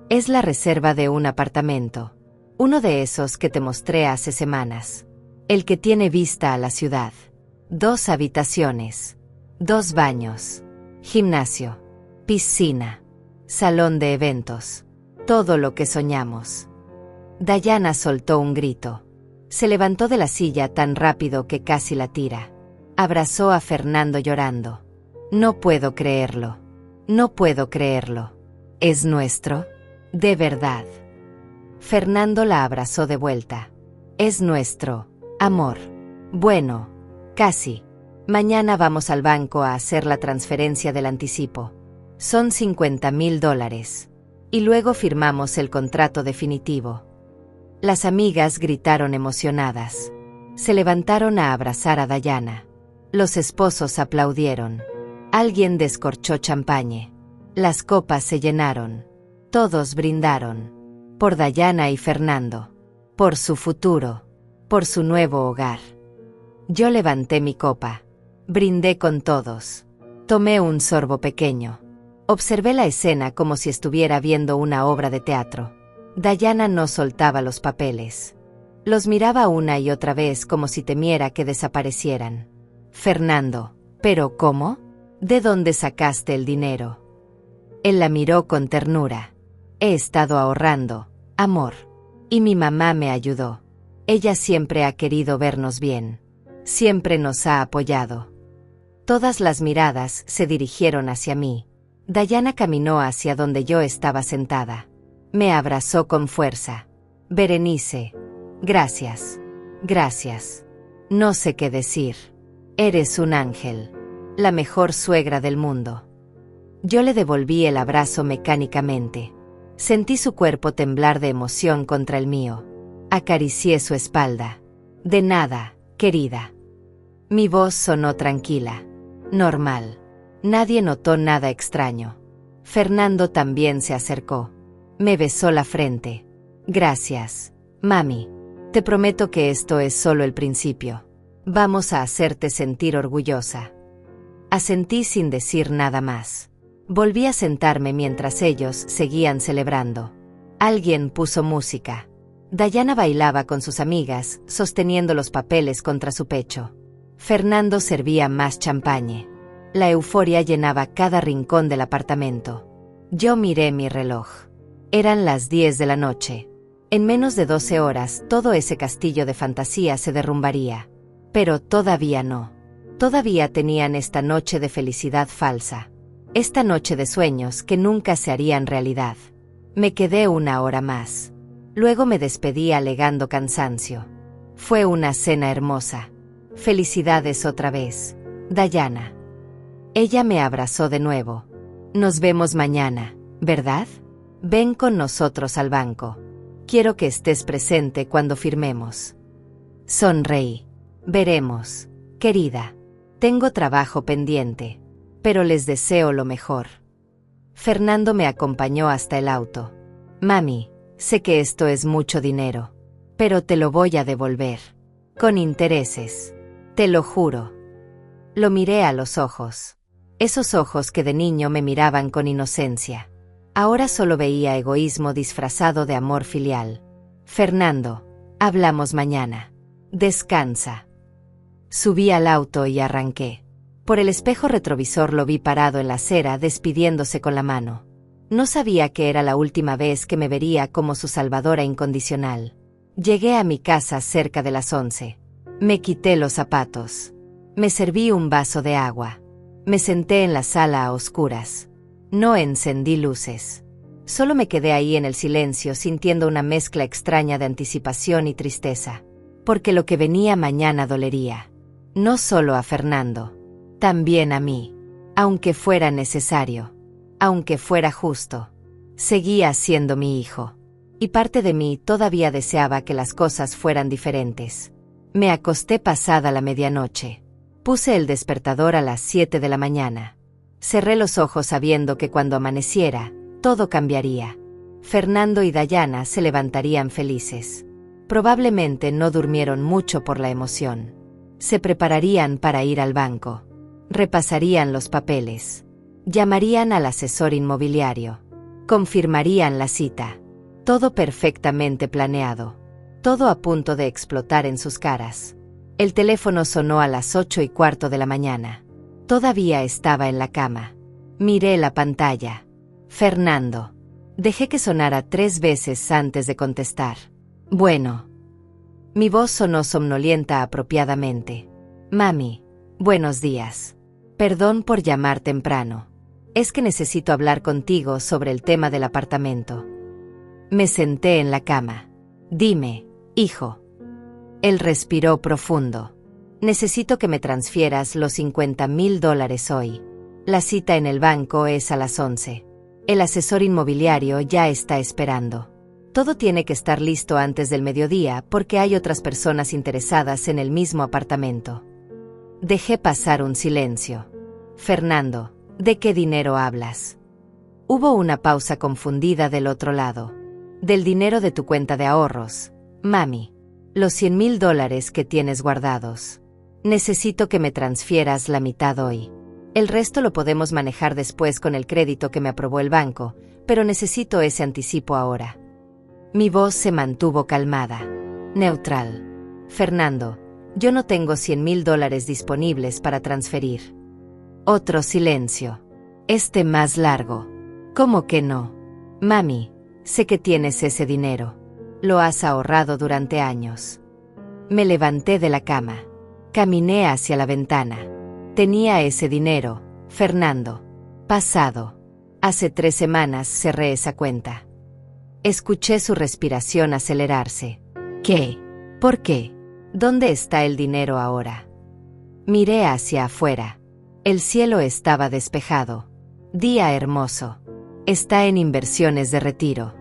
Es la reserva de un apartamento. Uno de esos que te mostré hace semanas. El que tiene vista a la ciudad. 2 habitaciones. 2 baños. Gimnasio. Piscina. Salón de eventos. Todo lo que soñamos. Dayana soltó un grito. Se levantó de la silla tan rápido que casi la tira. Abrazó a Fernando llorando. No puedo creerlo. No puedo creerlo. ¿Es nuestro? De verdad. Fernando la abrazó de vuelta. Es nuestro, amor. Bueno, casi. Mañana vamos al banco a hacer la transferencia del anticipo. Son $50,000. Y luego firmamos el contrato definitivo. Las amigas gritaron emocionadas. Se levantaron a abrazar a Dayana. Los esposos aplaudieron. Alguien descorchó champagne. Las copas se llenaron. Todos brindaron. Por Dayana y Fernando. Por su futuro. Por su nuevo hogar. Yo levanté mi copa. Brindé con todos. Tomé un sorbo pequeño. Observé la escena como si estuviera viendo una obra de teatro. Dayana no soltaba los papeles. Los miraba una y otra vez como si temiera que desaparecieran. Fernando, ¿pero cómo? ¿De dónde sacaste el dinero? Él la miró con ternura. He estado ahorrando, amor. Y mi mamá me ayudó. Ella siempre ha querido vernos bien. Siempre nos ha apoyado. Todas las miradas se dirigieron hacia mí. Dayana caminó hacia donde yo estaba sentada. Me abrazó con fuerza. Berenice, gracias. Gracias. No sé qué decir. Eres un ángel. La mejor suegra del mundo. Yo le devolví el abrazo mecánicamente. Sentí su cuerpo temblar de emoción contra el mío. Acaricié su espalda. De nada, querida. Mi voz sonó tranquila. Normal. Nadie notó nada extraño. Fernando también se acercó. Me besó la frente. Gracias, mami. Te prometo que esto es solo el principio. Vamos a hacerte sentir orgullosa. Asentí sin decir nada más. Volví a sentarme mientras ellos seguían celebrando. Alguien puso música. Dayana bailaba con sus amigas, sosteniendo los papeles contra su pecho. Fernando servía más champagne. La euforia llenaba cada rincón del apartamento. Yo miré mi reloj. Eran las 10 de la noche. En menos de 12 horas todo ese castillo de fantasía se derrumbaría. Pero todavía no. Todavía tenían esta noche de felicidad falsa. Esta noche de sueños que nunca se harían realidad. Me quedé 1 hora más. Luego me despedí alegando cansancio. Fue una cena hermosa. Felicidades otra vez, Dayana. Ella me abrazó de nuevo. Nos vemos mañana, ¿verdad? Ven con nosotros al banco. Quiero que estés presente cuando firmemos. Sonreí. Veremos, querida. Tengo trabajo pendiente, pero les deseo lo mejor. Fernando me acompañó hasta el auto. Mami, sé que esto es mucho dinero, pero te lo voy a devolver. Con intereses. Te lo juro. Lo miré a los ojos. Esos ojos que de niño me miraban con inocencia. Ahora solo veía egoísmo disfrazado de amor filial. Fernando, hablamos mañana. Descansa. Subí al auto y arranqué. Por el espejo retrovisor lo vi parado en la acera despidiéndose con la mano. No sabía que era la última vez que me vería como su salvadora incondicional. Llegué a mi casa cerca de las 11. Me quité los zapatos. Me serví un vaso de agua. Me senté en la sala a oscuras. No encendí luces. Solo me quedé ahí en el silencio sintiendo una mezcla extraña de anticipación y tristeza. Porque lo que venía mañana dolería. No solo a Fernando. También a mí. Aunque fuera necesario. Aunque fuera justo. Seguía siendo mi hijo. Y parte de mí todavía deseaba que las cosas fueran diferentes. Me acosté pasada la medianoche. Puse el despertador a las 7 de la mañana. Cerré los ojos sabiendo que cuando amaneciera, todo cambiaría. Fernando y Dayana se levantarían felices. Probablemente no durmieron mucho por la emoción. Se prepararían para ir al banco. Repasarían los papeles. Llamarían al asesor inmobiliario. Confirmarían la cita. Todo perfectamente planeado. Todo a punto de explotar en sus caras. El teléfono sonó a las 8:15 de la mañana. Todavía estaba en la cama. Miré la pantalla. Fernando. Dejé que sonara 3 veces antes de contestar. Bueno. Mi voz sonó somnolienta apropiadamente. Mami, buenos días. Perdón por llamar temprano. Es que necesito hablar contigo sobre el tema del apartamento. Me senté en la cama. Dime, hijo. Él respiró profundo. Necesito que me transfieras los $50,000 hoy. La cita en el banco es a las 11. El asesor inmobiliario ya está esperando. Todo tiene que estar listo antes del mediodía porque hay otras personas interesadas en el mismo apartamento. Dejé pasar un silencio. Fernando, ¿de qué dinero hablas? Hubo una pausa confundida del otro lado. Del dinero de tu cuenta de ahorros, mami. Los $100,000 que tienes guardados. Necesito que me transfieras la mitad hoy. El resto lo podemos manejar después con el crédito que me aprobó el banco, pero necesito ese anticipo ahora. Mi voz se mantuvo calmada. Neutral. Fernando, yo no tengo $100,000 disponibles para transferir. Otro silencio. Este más largo. ¿Cómo que no? Mami, sé que tienes ese dinero. Lo has ahorrado durante años. Me levanté de la cama. Caminé hacia la ventana. Tenía ese dinero, Fernando. Pasado. Hace 3 semanas cerré esa cuenta. Escuché su respiración acelerarse. ¿Qué? ¿Por qué? ¿Dónde está el dinero ahora? Miré hacia afuera. El cielo estaba despejado. Día hermoso. Está en inversiones de retiro.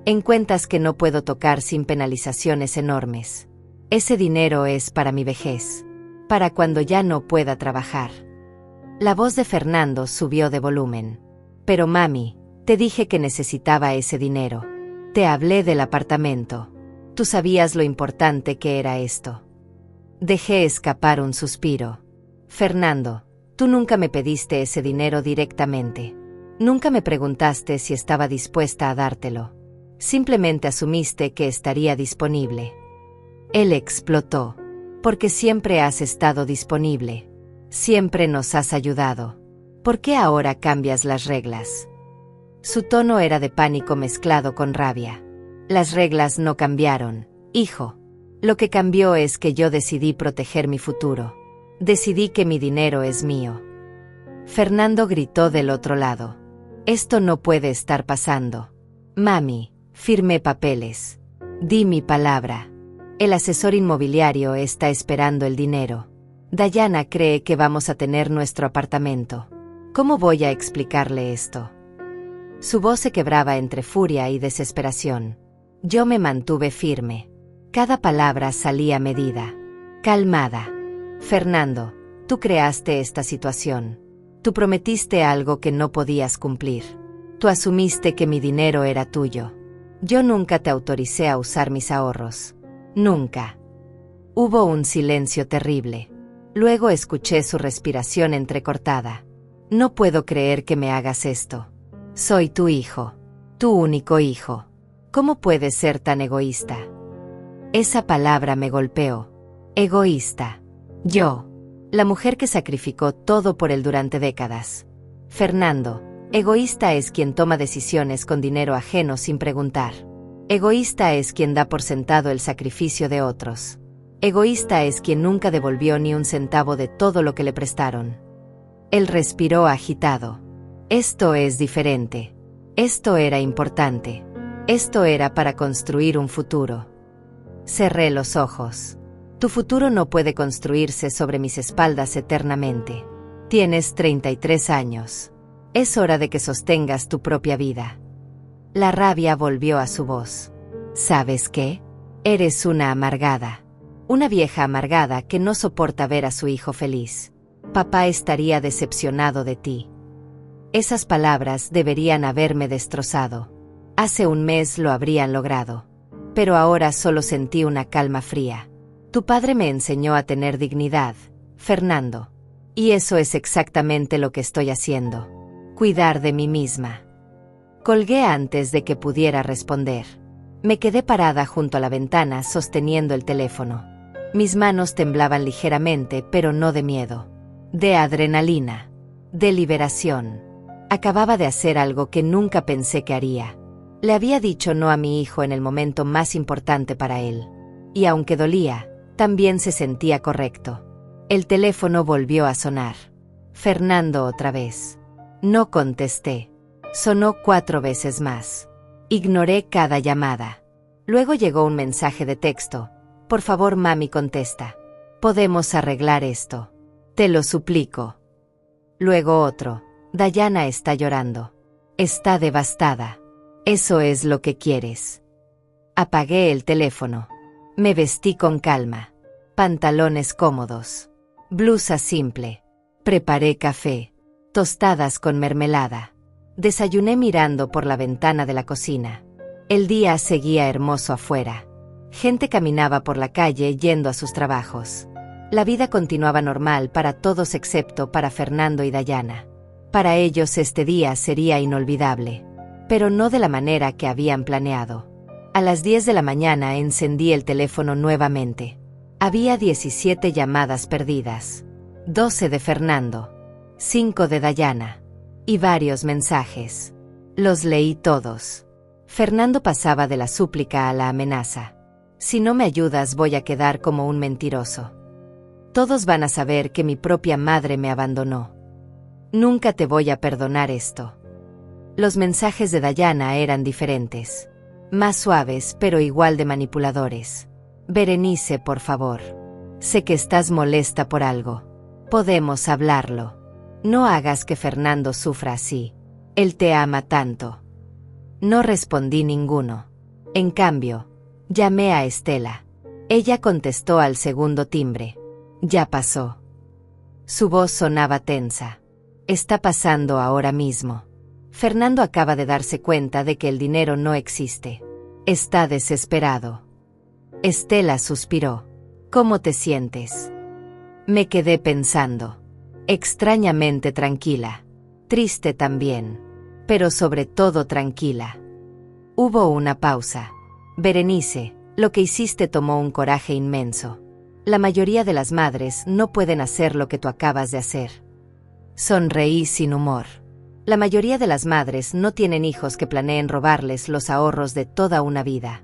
En cuentas que no puedo tocar sin penalizaciones enormes. Ese dinero es para mi vejez. Para cuando ya no pueda trabajar. La voz de Fernando subió de volumen. Pero mami, te dije que necesitaba ese dinero. Te hablé del apartamento. Tú sabías lo importante que era esto. Dejé escapar un suspiro. Fernando, tú nunca me pediste ese dinero directamente. Nunca me preguntaste si estaba dispuesta a dártelo. Simplemente asumiste que estaría disponible. Él explotó. Porque siempre has estado disponible. Siempre nos has ayudado. ¿Por qué ahora cambias las reglas? Su tono era de pánico mezclado con rabia. Las reglas no cambiaron, hijo. Lo que cambió es que yo decidí proteger mi futuro. Decidí que mi dinero es mío. Fernando gritó del otro lado. Esto no puede estar pasando. Mami, firmé papeles. Di mi palabra. El asesor inmobiliario está esperando el dinero. Dayana cree que vamos a tener nuestro apartamento. ¿Cómo voy a explicarle esto? Su voz se quebraba entre furia y desesperación. Yo me mantuve firme. Cada palabra salía medida. Calmada. Fernando, tú creaste esta situación. Tú prometiste algo que no podías cumplir. Tú asumiste que mi dinero era tuyo. Yo nunca te autoricé a usar mis ahorros. Nunca. Hubo un silencio terrible. Luego escuché su respiración entrecortada. No puedo creer que me hagas esto. Soy tu hijo. Tu único hijo. ¿Cómo puedes ser tan egoísta? Esa palabra me golpeó. Egoísta. Yo. La mujer que sacrificó todo por él durante décadas. Fernando. Egoísta es quien toma decisiones con dinero ajeno sin preguntar. Egoísta es quien da por sentado el sacrificio de otros. Egoísta es quien nunca devolvió ni un centavo de todo lo que le prestaron. Él respiró agitado. Esto es diferente. Esto era importante. Esto era para construir un futuro. Cerré los ojos. Tu futuro no puede construirse sobre mis espaldas eternamente. Tienes 33 años. Es hora de que sostengas tu propia vida. La rabia volvió a su voz. ¿Sabes qué? Eres una amargada. Una vieja amargada que no soporta ver a su hijo feliz. Papá estaría decepcionado de ti. Esas palabras deberían haberme destrozado. Hace un mes lo habrían logrado. Pero ahora solo sentí una calma fría. Tu padre me enseñó a tener dignidad, Fernando. Y eso es exactamente lo que estoy haciendo. Cuidar de mí misma. Colgué antes de que pudiera responder. Me quedé parada junto a la ventana sosteniendo el teléfono. Mis manos temblaban ligeramente, pero no de miedo. De adrenalina. De liberación. Acababa de hacer algo que nunca pensé que haría. Le había dicho no a mi hijo en el momento más importante para él. Y aunque dolía, también se sentía correcto. El teléfono volvió a sonar. Fernando otra vez. No contesté. Sonó 4 veces más. Ignoré cada llamada. Luego llegó un mensaje de texto. Por favor, mami, contesta. Podemos arreglar esto. Te lo suplico. Luego otro. Dayana está llorando. Está devastada. Eso es lo que quieres. Apagué el teléfono. Me vestí con calma. Pantalones cómodos. Blusa simple. Preparé café. Tostadas con mermelada. Desayuné mirando por la ventana de la cocina. El día seguía hermoso afuera. Gente caminaba por la calle yendo a sus trabajos. La vida continuaba normal para todos excepto para Fernando y Dayana. Para ellos este día sería inolvidable. Pero no de la manera que habían planeado. A las 10 de la mañana encendí el teléfono nuevamente. Había 17 llamadas perdidas. 12 de Fernando. 5 de Dayana. Y varios mensajes. Los leí todos. Fernando pasaba de la súplica a la amenaza. Si no me ayudas voy a quedar como un mentiroso. Todos van a saber que mi propia madre me abandonó. Nunca te voy a perdonar esto. Los mensajes de Dayana eran diferentes. Más suaves pero igual de manipuladores. Berenice, por favor. Sé que estás molesta por algo. Podemos hablarlo. No hagas que Fernando sufra así. Él te ama tanto. No respondí ninguno. En cambio, llamé a Estela. Ella contestó al segundo timbre. Ya pasó. Su voz sonaba tensa. Está pasando ahora mismo. Fernando acaba de darse cuenta de que el dinero no existe. Está desesperado. Estela suspiró. ¿Cómo te sientes? Me quedé pensando. Extrañamente tranquila. Triste también. Pero sobre todo tranquila. Hubo una pausa. Berenice, lo que hiciste tomó un coraje inmenso. La mayoría de las madres no pueden hacer lo que tú acabas de hacer. Sonreí sin humor. La mayoría de las madres no tienen hijos que planeen robarles los ahorros de toda una vida.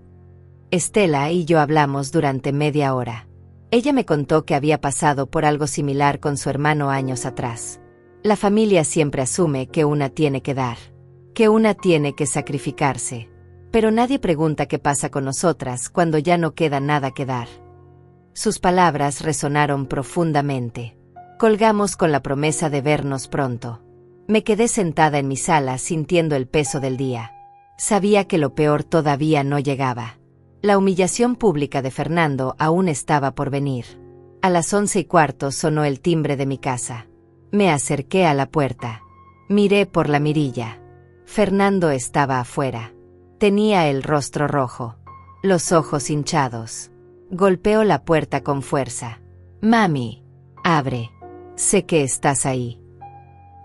Estela y yo hablamos durante media hora. Ella me contó que había pasado por algo similar con su hermano años atrás. La familia siempre asume que una tiene que dar, que una tiene que sacrificarse. Pero nadie pregunta qué pasa con nosotras cuando ya no queda nada que dar. Sus palabras resonaron profundamente. Colgamos con la promesa de vernos pronto. Me quedé sentada en mi sala sintiendo el peso del día. Sabía que lo peor todavía no llegaba. La humillación pública de Fernando aún estaba por venir. A las 11:15 sonó el timbre de mi casa. Me acerqué a la puerta. Miré por la mirilla. Fernando estaba afuera. Tenía el rostro rojo, los ojos hinchados. Golpeó la puerta con fuerza. Mami, abre. Sé que estás ahí.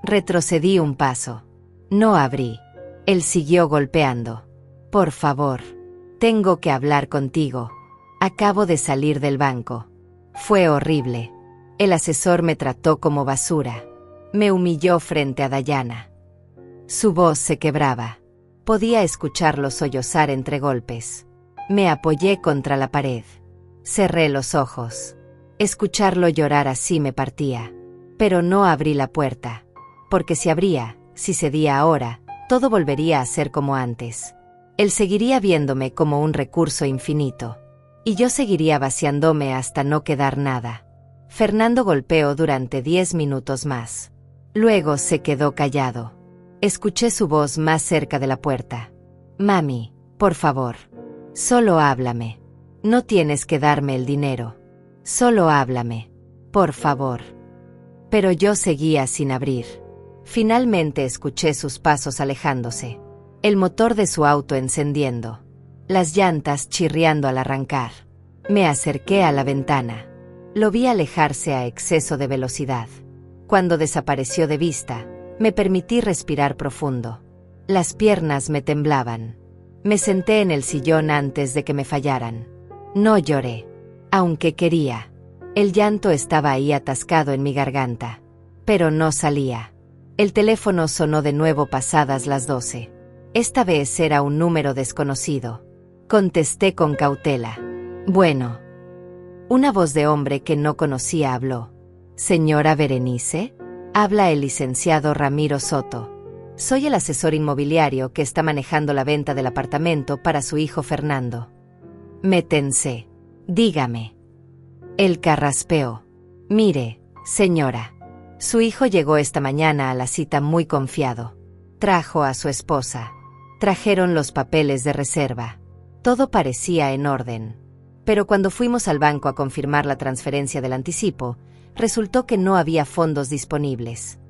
Retrocedí un paso. No abrí. Él siguió golpeando. Por favor. Tengo que hablar contigo. Acabo de salir del banco. Fue horrible. El asesor me trató como basura. Me humilló frente a Dayana. Su voz se quebraba. Podía escucharlo sollozar entre golpes. Me apoyé contra la pared. Cerré los ojos. Escucharlo llorar así me partía. Pero no abrí la puerta. Porque si abría, si cedía ahora, todo volvería a ser como antes. Él seguiría viéndome como un recurso infinito. Y yo seguiría vaciándome hasta no quedar nada. Fernando golpeó durante 10 minutos más. Luego se quedó callado. Escuché su voz más cerca de la puerta. Mami, por favor. Solo háblame. No tienes que darme el dinero. Solo háblame. Por favor. Pero yo seguía sin abrir. Finalmente escuché sus pasos alejándose. El motor de su auto encendiendo. Las llantas chirriando al arrancar. Me acerqué a la ventana. Lo vi alejarse a exceso de velocidad. Cuando desapareció de vista, me permití respirar profundo. Las piernas me temblaban. Me senté en el sillón antes de que me fallaran. No lloré, aunque quería. El llanto estaba ahí atascado en mi garganta. Pero no salía. El teléfono sonó de nuevo pasadas las 12. Esta vez era un número desconocido. Contesté con cautela. Bueno. Una voz de hombre que no conocía habló. ¿Señora Berenice? Habla el licenciado Ramiro Soto. Soy el asesor inmobiliario que está manejando la venta del apartamento para su hijo Fernando. Me tensé. Dígame. Él carraspeó. Mire, señora. Su hijo llegó esta mañana a la cita muy confiado. Trajo a su esposa. Trajeron los papeles de reserva. Todo parecía en orden. Pero cuando fuimos al banco a confirmar la transferencia del anticipo, resultó que no había fondos disponibles.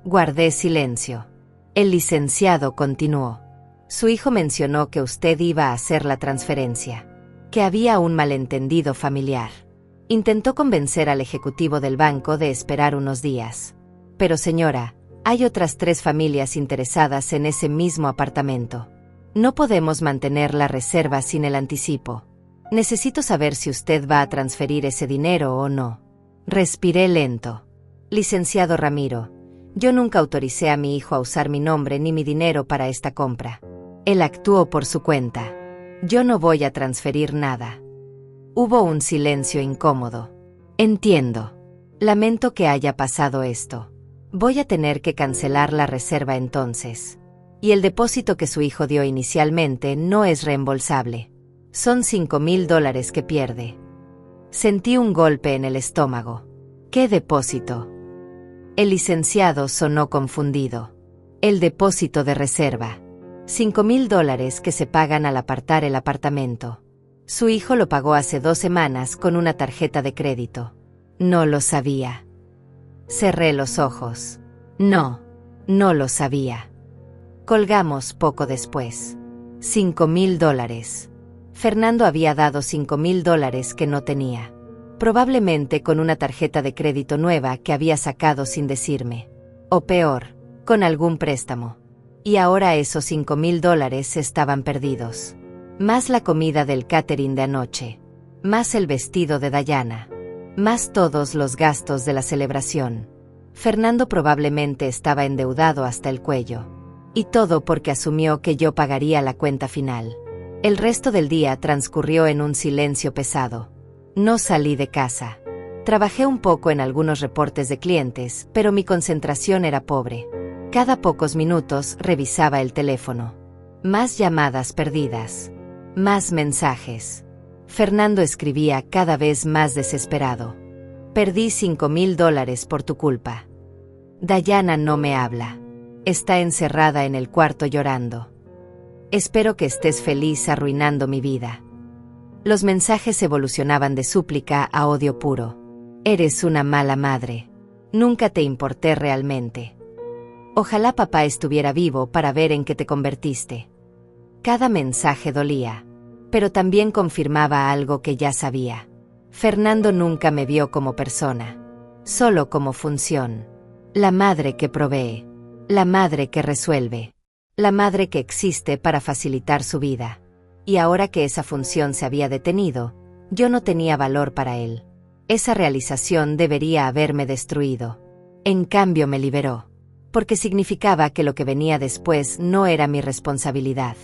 Guardé silencio. El licenciado continuó. Su hijo mencionó que usted iba a hacer la transferencia, que había un malentendido familiar. Intentó convencer al ejecutivo del banco de esperar unos días. Pero señora, hay otras 3 familias interesadas en ese mismo apartamento. No podemos mantener la reserva sin el anticipo. Necesito saber si usted va a transferir ese dinero o no. Respiré lento. Licenciado Ramiro, yo nunca autoricé a mi hijo a usar mi nombre ni mi dinero para esta compra. Él actuó por su cuenta. Yo no voy a transferir nada. Hubo un silencio incómodo. Entiendo. Lamento que haya pasado esto. Voy a tener que cancelar la reserva entonces. Y el depósito que su hijo dio inicialmente no es reembolsable. Son $5,000 que pierde. Sentí un golpe en el estómago. ¿Qué depósito? El licenciado sonó confundido. El depósito de reserva. $5,000 que se pagan al apartar el apartamento. Su hijo lo pagó hace 2 semanas con una tarjeta de crédito. No lo sabía. Cerré los ojos. No lo sabía. Colgamos poco después. $5,000. Fernando había dado $5,000 que no tenía. Probablemente con una tarjeta de crédito nueva que había sacado sin decirme. O peor, con algún préstamo. Y ahora esos $5,000 estaban perdidos. Más la comida del catering de anoche. Más el vestido de Dayana. Más todos los gastos de la celebración. Fernando probablemente estaba endeudado hasta el cuello. Y todo porque asumió que yo pagaría la cuenta final. El resto del día transcurrió en un silencio pesado. No salí de casa. Trabajé un poco en algunos reportes de clientes, pero mi concentración era pobre. Cada pocos minutos revisaba el teléfono. Más llamadas perdidas. Más mensajes. Fernando escribía cada vez más desesperado. Perdí $5,000 por tu culpa. Dayana no me habla. Está encerrada en el cuarto llorando. Espero que estés feliz arruinando mi vida. Los mensajes evolucionaban de súplica a odio puro. Eres una mala madre. Nunca te importé realmente. Ojalá papá estuviera vivo para ver en qué te convertiste. Cada mensaje dolía, pero también confirmaba algo que ya sabía. Fernando nunca me vio como persona, solo como función. La madre que provee, la madre que resuelve, la madre que existe para facilitar su vida. Y ahora que esa función se había detenido, yo no tenía valor para él. Esa realización debería haberme destruido. En cambio me liberó, porque significaba que lo que venía después no era mi responsabilidad.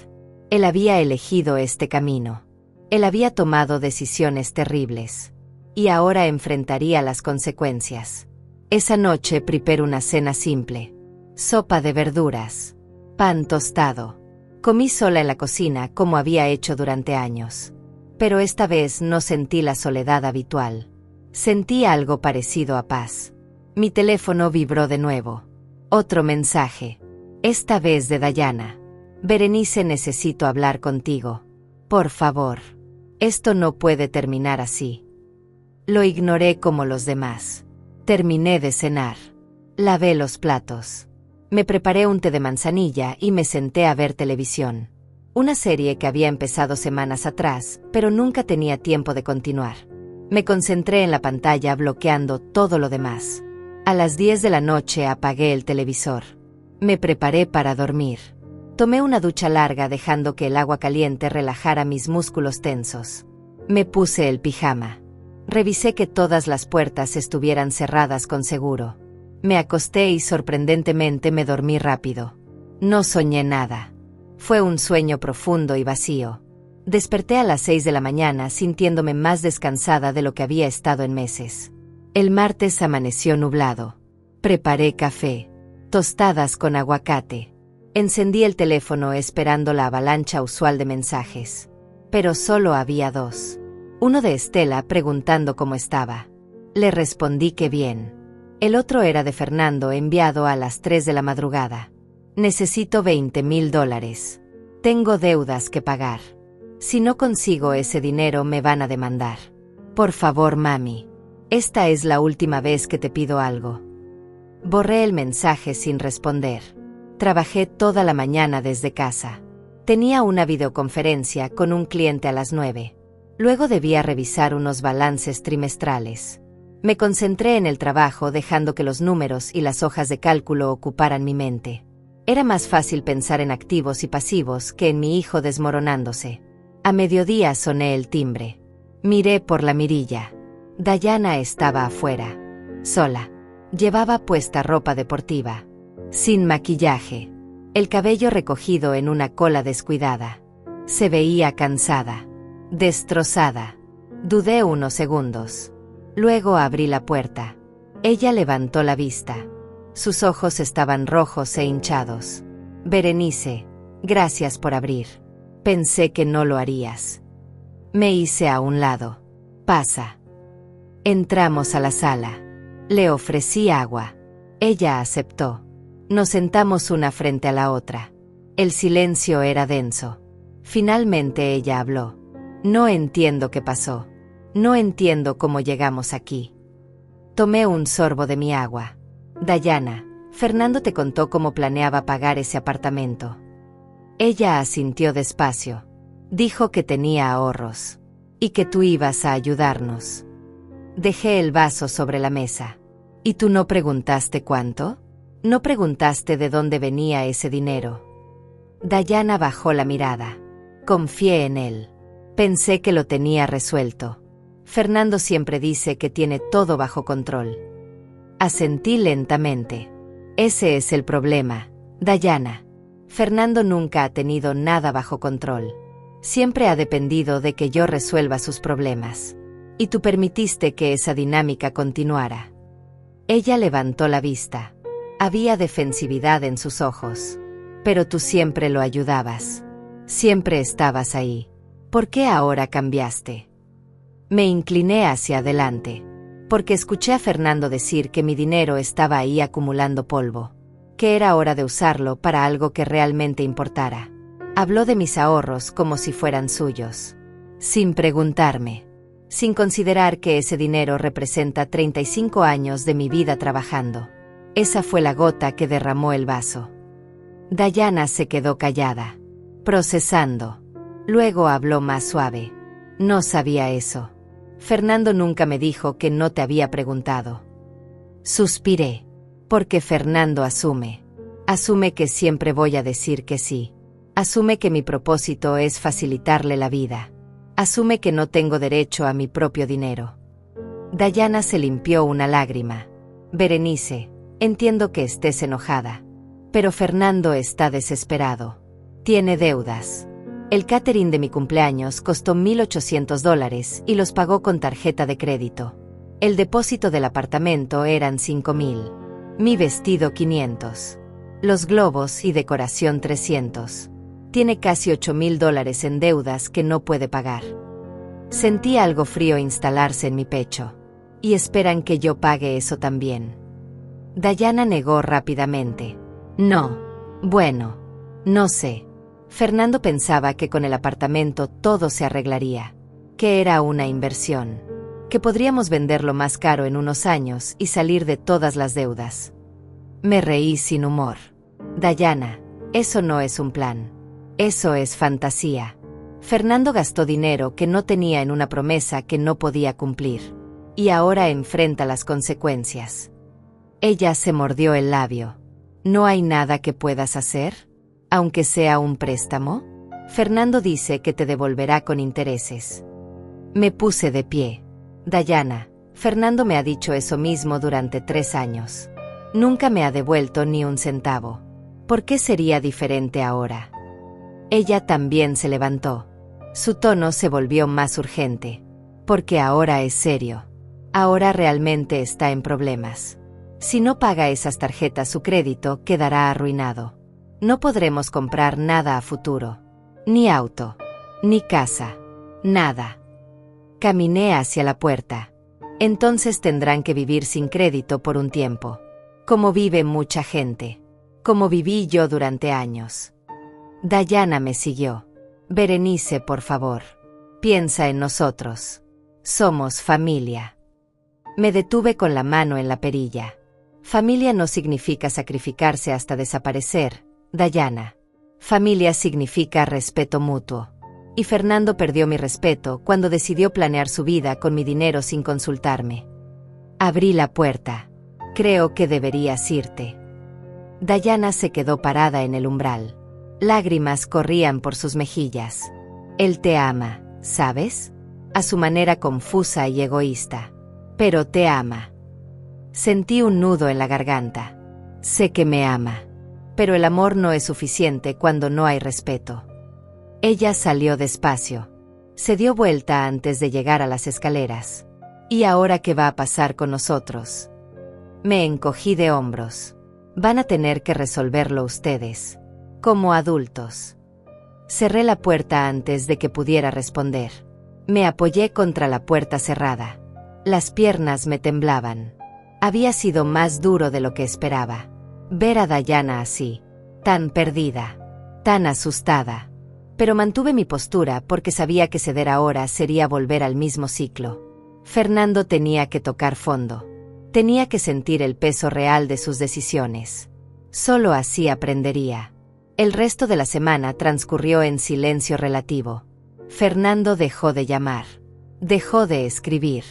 Él había elegido este camino. Él había tomado decisiones terribles. Y ahora enfrentaría las consecuencias. Esa noche preparé una cena simple. Sopa de verduras. Pan tostado. Comí sola en la cocina como había hecho durante años. Pero esta vez no sentí la soledad habitual. Sentí algo parecido a paz. Mi teléfono vibró de nuevo. Otro mensaje. Esta vez de Dayana. Berenice, necesito hablar contigo. Por favor. Esto no puede terminar así. Lo ignoré como los demás. Terminé de cenar. Lavé los platos. Me preparé un té de manzanilla y me senté a ver televisión. Una serie que había empezado semanas atrás, pero nunca tenía tiempo de continuar. Me concentré en la pantalla bloqueando todo lo demás. A las 10 de la noche apagué el televisor. Me preparé para dormir. Tomé una ducha larga dejando que el agua caliente relajara mis músculos tensos. Me puse el pijama. Revisé que todas las puertas estuvieran cerradas con seguro. Me acosté y sorprendentemente me dormí rápido. No soñé nada. Fue un sueño profundo y vacío. Desperté a las 6 de la mañana sintiéndome más descansada de lo que había estado en meses. El martes amaneció nublado. Preparé café, tostadas con aguacate. Encendí el teléfono esperando la avalancha usual de mensajes. Pero solo había 2. Uno de Estela preguntando cómo estaba. Le respondí que bien. El otro era de Fernando, enviado a las 3 de la madrugada. Necesito $20,000. Tengo deudas que pagar. Si no consigo ese dinero me van a demandar. Por favor, mami. Esta es la última vez que te pido algo. Borré el mensaje sin responder. Trabajé toda la mañana desde casa. Tenía una videoconferencia con un cliente a las 9. Luego debía revisar unos balances trimestrales. Me concentré en el trabajo dejando que los números y las hojas de cálculo ocuparan mi mente. Era más fácil pensar en activos y pasivos que en mi hijo desmoronándose. A mediodía soné el timbre. Miré por la mirilla. Dayana estaba afuera. Sola. Llevaba puesta ropa deportiva. Sin maquillaje. El cabello recogido en una cola descuidada. Se veía cansada. Destrozada. Dudé unos segundos. Luego abrí la puerta. Ella levantó la vista. Sus ojos estaban rojos e hinchados. Berenice, gracias por abrir. Pensé que no lo harías. Me hice a un lado. Pasa. Entramos a la sala. Le ofrecí agua. Ella aceptó. Nos sentamos una frente a la otra. El silencio era denso. Finalmente ella habló. No entiendo qué pasó. No entiendo cómo llegamos aquí. Tomé un sorbo de mi agua. Dayana, Fernando te contó cómo planeaba pagar ese apartamento. Ella asintió despacio. Dijo que tenía ahorros. Y que tú ibas a ayudarnos. Dejé el vaso sobre la mesa. ¿Y tú no preguntaste cuánto? ¿No preguntaste de dónde venía ese dinero? Dayana bajó la mirada. Confié en él. Pensé que lo tenía resuelto. Fernando siempre dice que tiene todo bajo control. Asentí lentamente. Ese es el problema, Dayana. Fernando nunca ha tenido nada bajo control. Siempre ha dependido de que yo resuelva sus problemas. Y tú permitiste que esa dinámica continuara. Ella levantó la vista. Había defensividad en sus ojos. Pero tú siempre lo ayudabas. Siempre estabas ahí. ¿Por qué ahora cambiaste? Me incliné hacia adelante. Porque escuché a Fernando decir que mi dinero estaba ahí acumulando polvo. Que era hora de usarlo para algo que realmente importara. Habló de mis ahorros como si fueran suyos. Sin preguntarme. Sin considerar que ese dinero representa 35 años de mi vida trabajando. Esa fue la gota que derramó el vaso. Dayana se quedó callada. Procesando. Luego habló más suave. No sabía eso. Fernando nunca me dijo que no te había preguntado. Suspiré. Porque Fernando asume. Asume que siempre voy a decir que sí. Asume que mi propósito es facilitarle la vida. Asume que no tengo derecho a mi propio dinero. Dayana se limpió una lágrima. Berenice, entiendo que estés enojada. Pero Fernando está desesperado. Tiene deudas. El catering de mi cumpleaños costó $1,800 y los pagó con tarjeta de crédito. El depósito del apartamento eran $5,000. Mi vestido $500. Los globos y decoración $300. Tiene casi $8,000 en deudas que no puede pagar. Sentí algo frío instalarse en mi pecho. Y esperan que yo pague eso también. Dayana negó rápidamente. No. Bueno. No sé. Fernando pensaba que con el apartamento todo se arreglaría. Que era una inversión. Que podríamos venderlo más caro en unos años y salir de todas las deudas. Me reí sin humor. Dayana, eso no es un plan. Eso es fantasía. Fernando gastó dinero que no tenía en una promesa que no podía cumplir. Y ahora enfrenta las consecuencias. Ella se mordió el labio. ¿No hay nada que puedas hacer? Aunque sea un préstamo. Fernando dice que te devolverá con intereses. Me puse de pie. Dayana, Fernando me ha dicho eso mismo durante 3 años. Nunca me ha devuelto ni un centavo. ¿Por qué sería diferente ahora? Ella también se levantó. Su tono se volvió más urgente. Porque ahora es serio. Ahora realmente está en problemas. Si no paga esas tarjetas, su crédito quedará arruinado. No podremos comprar nada a futuro. Ni auto. Ni casa. Nada. Caminé hacia la puerta. Entonces tendrán que vivir sin crédito por un tiempo. Como vive mucha gente. Como viví yo durante años. Dayana me siguió. Berenice, por favor. Piensa en nosotros. Somos familia. Me detuve con la mano en la perilla. Familia no significa sacrificarse hasta desaparecer, Dayana. Familia significa respeto mutuo. Y Fernando perdió mi respeto cuando decidió planear su vida con mi dinero sin consultarme. Abrí la puerta. Creo que deberías irte. Dayana se quedó parada en el umbral. Lágrimas corrían por sus mejillas. Él te ama, ¿sabes? A su manera confusa y egoísta. Pero te ama. Sentí un nudo en la garganta. Sé que me ama. Pero el amor no es suficiente cuando no hay respeto. Ella salió despacio. Se dio vuelta antes de llegar a las escaleras. ¿Y ahora qué va a pasar con nosotros? Me encogí de hombros. Van a tener que resolverlo ustedes. Como adultos. Cerré la puerta antes de que pudiera responder. Me apoyé contra la puerta cerrada. Las piernas me temblaban. Había sido más duro de lo que esperaba. Ver a Dayana así, tan perdida, tan asustada. Pero mantuve mi postura porque sabía que ceder ahora sería volver al mismo ciclo. Fernando tenía que tocar fondo. Tenía que sentir el peso real de sus decisiones. Solo así aprendería. El resto de la semana transcurrió en silencio relativo. Fernando dejó de llamar. Dejó de escribir.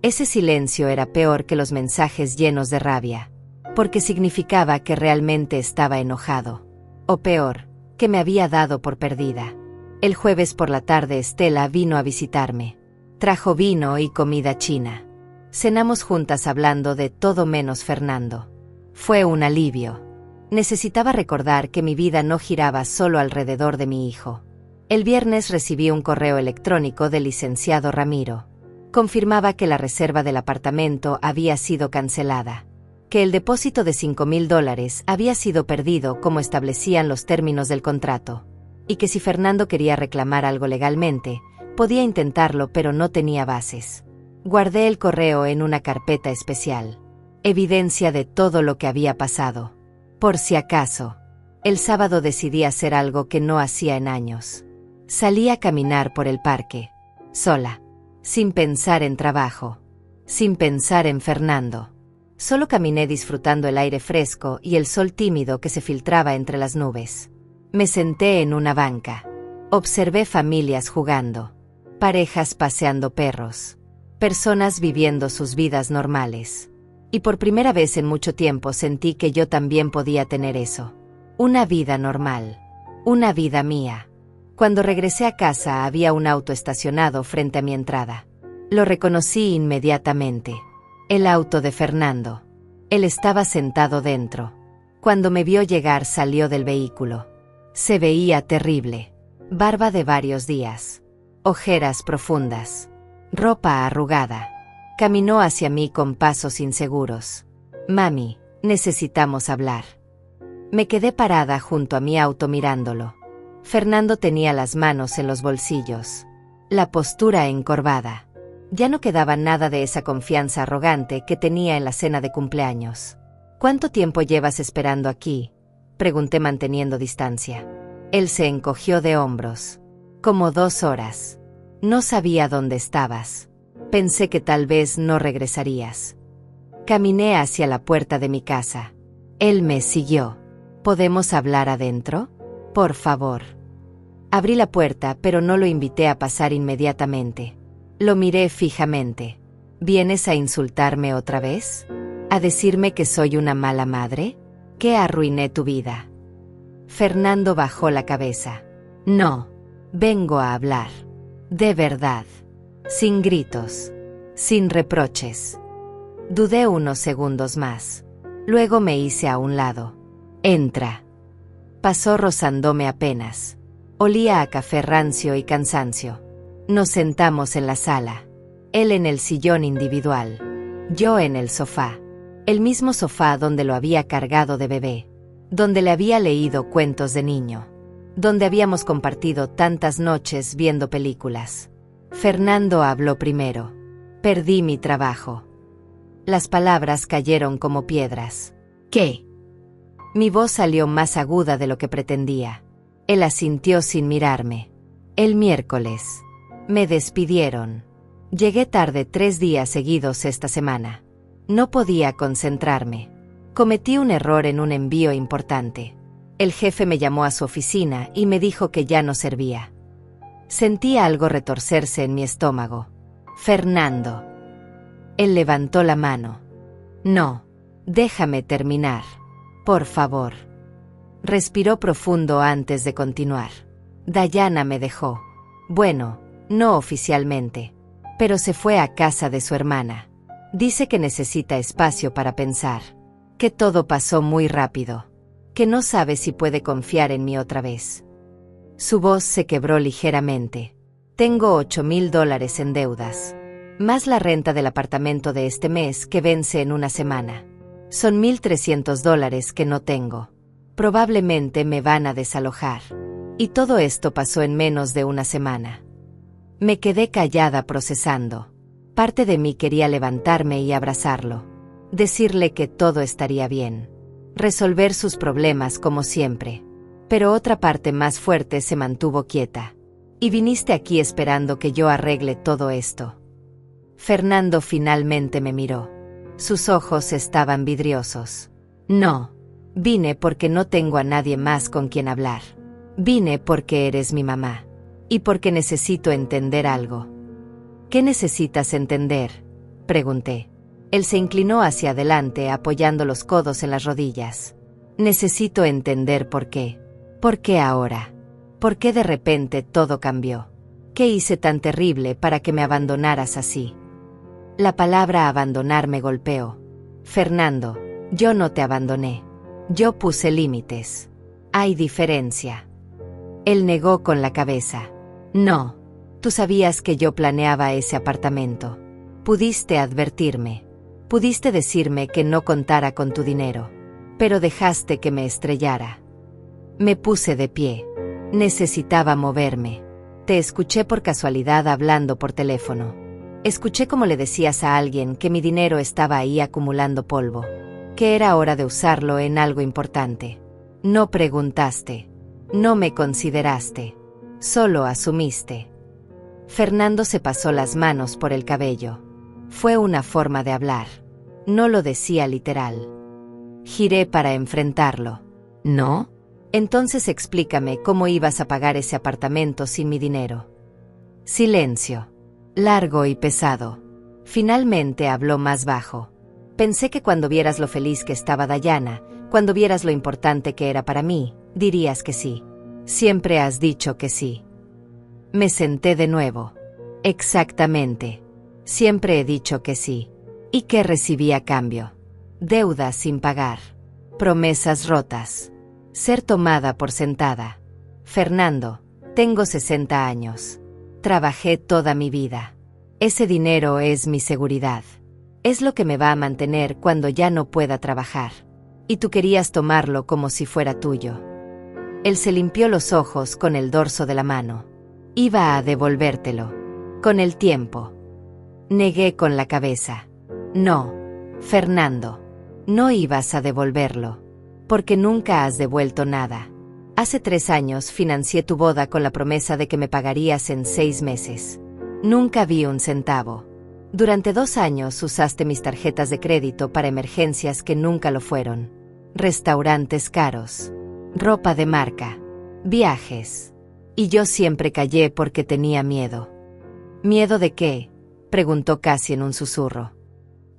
Ese silencio era peor que los mensajes llenos de rabia, porque significaba que realmente estaba enojado. O peor, que me había dado por perdida. El jueves por la tarde Estela vino a visitarme. Trajo vino y comida china. Cenamos juntas hablando de todo menos Fernando. Fue un alivio. Necesitaba recordar que mi vida no giraba solo alrededor de mi hijo. El viernes recibí un correo electrónico del licenciado Ramiro. Confirmaba que la reserva del apartamento había sido cancelada, que el depósito de $5,000 había sido perdido como establecían los términos del contrato, y que si Fernando quería reclamar algo legalmente, podía intentarlo pero no tenía bases. Guardé el correo en una carpeta especial. Evidencia de todo lo que había pasado. Por si acaso. El sábado decidí hacer algo que no hacía en años. Salí a caminar por el parque, sola. Sin pensar en trabajo. Sin pensar en Fernando. Solo caminé disfrutando el aire fresco y el sol tímido que se filtraba entre las nubes. Me senté en una banca. Observé familias jugando. Parejas paseando perros. Personas viviendo sus vidas normales. Y por primera vez en mucho tiempo sentí que yo también podía tener eso. Una vida normal. Una vida mía. Cuando regresé a casa había un auto estacionado frente a mi entrada. Lo reconocí inmediatamente. El auto de Fernando. Él estaba sentado dentro. Cuando me vio llegar salió del vehículo. Se veía terrible. Barba de varios días. Ojeras profundas. Ropa arrugada. Caminó hacia mí con pasos inseguros. Mami, necesitamos hablar. Me quedé parada junto a mi auto mirándolo. Fernando tenía las manos en los bolsillos. La postura encorvada. Ya no quedaba nada de esa confianza arrogante que tenía en la cena de cumpleaños. ¿Cuánto tiempo llevas esperando aquí?, pregunté manteniendo distancia. Él se encogió de hombros. Como 2 horas. No sabía dónde estabas. Pensé que tal vez no regresarías. Caminé hacia la puerta de mi casa. Él me siguió. ¿Podemos hablar adentro? Por favor. Abrí la puerta, pero no lo invité a pasar inmediatamente. Lo miré fijamente. ¿Vienes a insultarme otra vez? ¿A decirme que soy una mala madre? ¿Que arruiné tu vida? Fernando bajó la cabeza. No. Vengo a hablar. De verdad. Sin gritos. Sin reproches. Dudé unos segundos más. Luego me hice a un lado. Entra. Pasó rozándome apenas. Olía a café rancio y cansancio. Nos sentamos en la sala. Él en el sillón individual. Yo en el sofá. El mismo sofá donde lo había cargado de bebé. Donde le había leído cuentos de niño. Donde habíamos compartido tantas noches viendo películas. Fernando habló primero. Perdí mi trabajo. Las palabras cayeron como piedras. ¿Qué? Mi voz salió más aguda de lo que pretendía. Él asintió sin mirarme. El miércoles. Me despidieron. Llegué tarde 3 días seguidos esta semana. No podía concentrarme. Cometí un error en un envío importante. El jefe me llamó a su oficina y me dijo que ya no servía. Sentí algo retorcerse en mi estómago. Fernando. Él levantó la mano. No. Déjame terminar. Por favor. Respiró profundo antes de continuar. Dayana me dejó. Bueno, no oficialmente. Pero se fue a casa de su hermana. Dice que necesita espacio para pensar. Que todo pasó muy rápido. Que no sabe si puede confiar en mí otra vez. Su voz se quebró ligeramente. Tengo $8,000 en deudas. Más la renta del apartamento de este mes que vence en una semana. Son $1,300 que no tengo. Probablemente me van a desalojar. Y todo esto pasó en menos de una semana. Me quedé callada procesando. Parte de mí quería levantarme y abrazarlo. Decirle que todo estaría bien. Resolver sus problemas como siempre. Pero otra parte más fuerte se mantuvo quieta. Y viniste aquí esperando que yo arregle todo esto. Fernando finalmente me miró. Sus ojos estaban vidriosos. No. Vine porque no tengo a nadie más con quien hablar. Vine porque eres mi mamá. Y porque necesito entender algo. ¿Qué necesitas entender?, pregunté. Él se inclinó hacia adelante apoyando los codos en las rodillas. Necesito entender por qué. ¿Por qué ahora? ¿Por qué de repente todo cambió? ¿Qué hice tan terrible para que me abandonaras así? La palabra abandonar me golpeó. Fernando, yo no te abandoné. Yo puse límites. Hay diferencia. Él negó con la cabeza. No. Tú sabías que yo planeaba ese apartamento. Pudiste advertirme. Pudiste decirme que no contara con tu dinero. Pero dejaste que me estrellara. Me puse de pie. Necesitaba moverme. Te escuché por casualidad hablando por teléfono. Escuché cómo le decías a alguien que mi dinero estaba ahí acumulando polvo. Que era hora de usarlo en algo importante. No preguntaste. No me consideraste. Solo asumiste. Fernando se pasó las manos por el cabello. Fue una forma de hablar. No lo decía literal. Giré para enfrentarlo. ¿No? Entonces explícame cómo ibas a pagar ese apartamento sin mi dinero. Silencio. Largo y pesado. Finalmente habló más bajo. Pensé que cuando vieras lo feliz que estaba Dayana, cuando vieras lo importante que era para mí, dirías que sí. Siempre has dicho que sí. Me senté de nuevo. Exactamente. Siempre he dicho que sí. ¿Y qué recibí a cambio? Deudas sin pagar. Promesas rotas. Ser tomada por sentada. Fernando, tengo 60 años. Trabajé toda mi vida. Ese dinero es mi seguridad. Es lo que me va a mantener cuando ya no pueda trabajar. Y tú querías tomarlo como si fuera tuyo. Él se limpió los ojos con el dorso de la mano. Iba a devolvértelo. Con el tiempo. Negué con la cabeza. No, Fernando. No ibas a devolverlo. Porque nunca has devuelto nada. Hace 3 años financié tu boda con la promesa de que me pagarías en 6 meses. Nunca vi un centavo. Durante 2 años usaste mis tarjetas de crédito para emergencias que nunca lo fueron. Restaurantes caros. Ropa de marca. Viajes. Y yo siempre callé porque tenía miedo. ¿Miedo de qué?, preguntó casi en un susurro.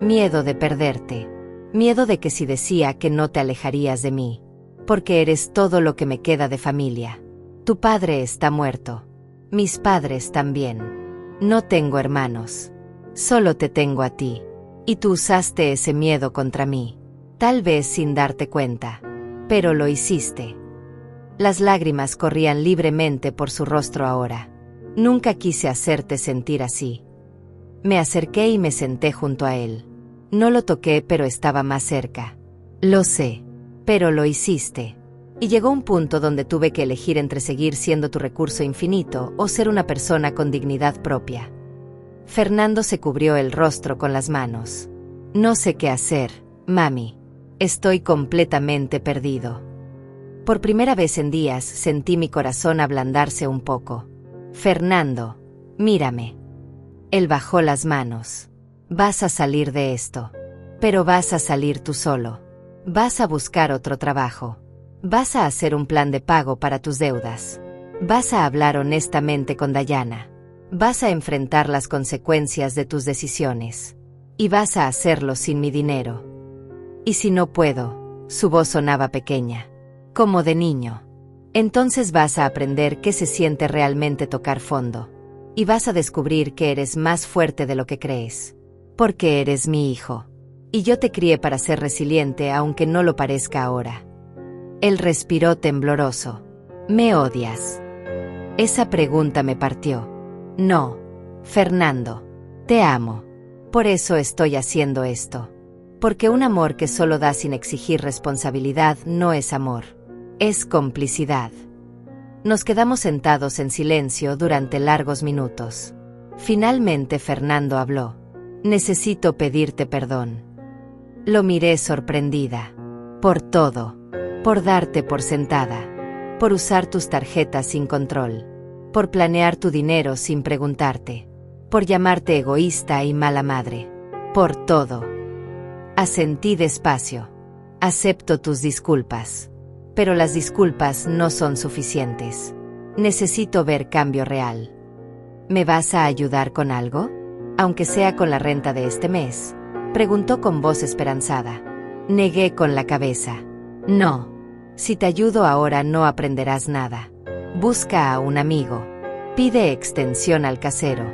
Miedo de perderte. Miedo de que si decía que no te alejarías de mí. Porque eres todo lo que me queda de familia. Tu padre está muerto. Mis padres también. No tengo hermanos. Solo te tengo a ti. Y tú usaste ese miedo contra mí. Tal vez sin darte cuenta. Pero lo hiciste. Las lágrimas corrían libremente por su rostro ahora. Nunca quise hacerte sentir así. Me acerqué y me senté junto a él. No lo toqué, pero estaba más cerca. Lo sé. Pero lo hiciste. Y llegó un punto donde tuve que elegir entre seguir siendo tu recurso infinito o ser una persona con dignidad propia. Fernando se cubrió el rostro con las manos. No sé qué hacer, mami. Estoy completamente perdido. Por primera vez en días sentí mi corazón ablandarse un poco. Fernando, mírame. Él bajó las manos. Vas a salir de esto. Pero vas a salir tú solo. Vas a buscar otro trabajo. Vas a hacer un plan de pago para tus deudas. Vas a hablar honestamente con Dayana. Vas a enfrentar las consecuencias de tus decisiones. Y vas a hacerlo sin mi dinero. Y si no puedo, su voz sonaba pequeña, como de niño. Entonces vas a aprender qué se siente realmente tocar fondo. Y vas a descubrir que eres más fuerte de lo que crees. Porque eres mi hijo. Y yo te crié para ser resiliente aunque no lo parezca ahora. Él respiró tembloroso. ¿Me odias? Esa pregunta me partió. No, Fernando. Te amo. Por eso estoy haciendo esto. Porque un amor que solo da sin exigir responsabilidad no es amor. Es complicidad. Nos quedamos sentados en silencio durante largos minutos. Finalmente Fernando habló. Necesito pedirte perdón. Lo miré sorprendida. Por todo. Por darte por sentada. Por usar tus tarjetas sin control. Por planear tu dinero sin preguntarte. Por llamarte egoísta y mala madre. Por todo. Asentí despacio. Acepto tus disculpas. Pero las disculpas no son suficientes. Necesito ver cambio real. ¿Me vas a ayudar con algo? Aunque sea con la renta de este mes, preguntó con voz esperanzada. Negué con la cabeza. No. Si te ayudo ahora no aprenderás nada. Busca a un amigo. Pide extensión al casero.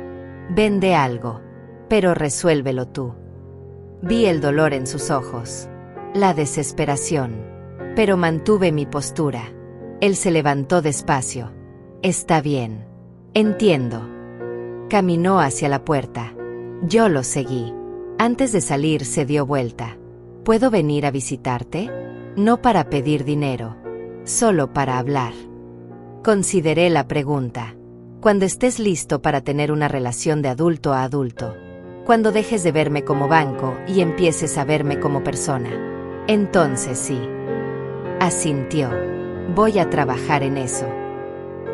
Vende algo. Pero resuélvelo tú. Vi el dolor en sus ojos. La desesperación. Pero mantuve mi postura. Él se levantó despacio. Está bien. Entiendo. Caminó hacia la puerta. Yo lo seguí. Antes de salir se dio vuelta. ¿Puedo venir a visitarte? No para pedir dinero. Solo para hablar. Consideré la pregunta. Cuando estés listo para tener una relación de adulto a adulto. Cuando dejes de verme como banco y empieces a verme como persona. Entonces sí. Asintió. Voy a trabajar en eso.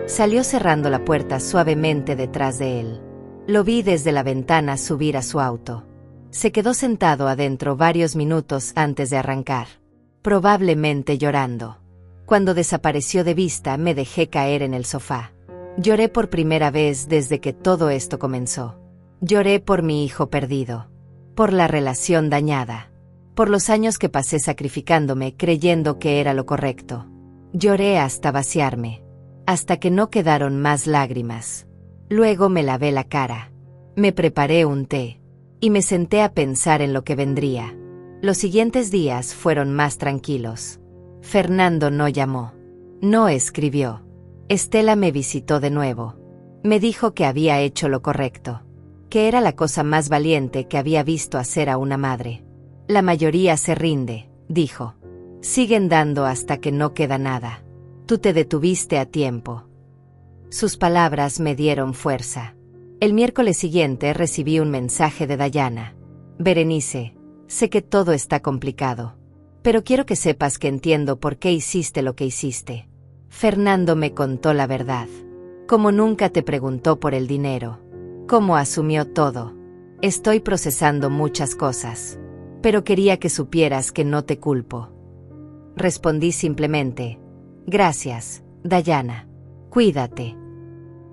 Salió cerrando la puerta suavemente detrás de él. Lo vi desde la ventana subir a su auto. Se quedó sentado adentro varios minutos antes de arrancar. Probablemente llorando. Cuando desapareció de vista me dejé caer en el sofá. Lloré por primera vez desde que todo esto comenzó. Lloré por mi hijo perdido. Por la relación dañada. Por los años que pasé sacrificándome creyendo que era lo correcto. Lloré hasta vaciarme. Hasta que no quedaron más lágrimas. Luego me lavé la cara. Me preparé un té. y me senté a pensar en lo que vendría. Los siguientes días fueron más tranquilos. Fernando no llamó. No escribió. Estela me visitó de nuevo. Me dijo que había hecho lo correcto, que era la cosa más valiente que había visto hacer a una madre. La mayoría se rinde, dijo. Siguen dando hasta que no queda nada. Tú te detuviste a tiempo. Sus palabras me dieron fuerza. El miércoles siguiente recibí un mensaje de Dayana. Berenice, sé que todo está complicado, pero quiero que sepas que entiendo por qué hiciste lo que hiciste. Fernando me contó la verdad. Como nunca te preguntó por el dinero. Cómo asumió todo. Estoy procesando muchas cosas, pero quería que supieras que no te culpo. Respondí simplemente, gracias, Dayana. Cuídate.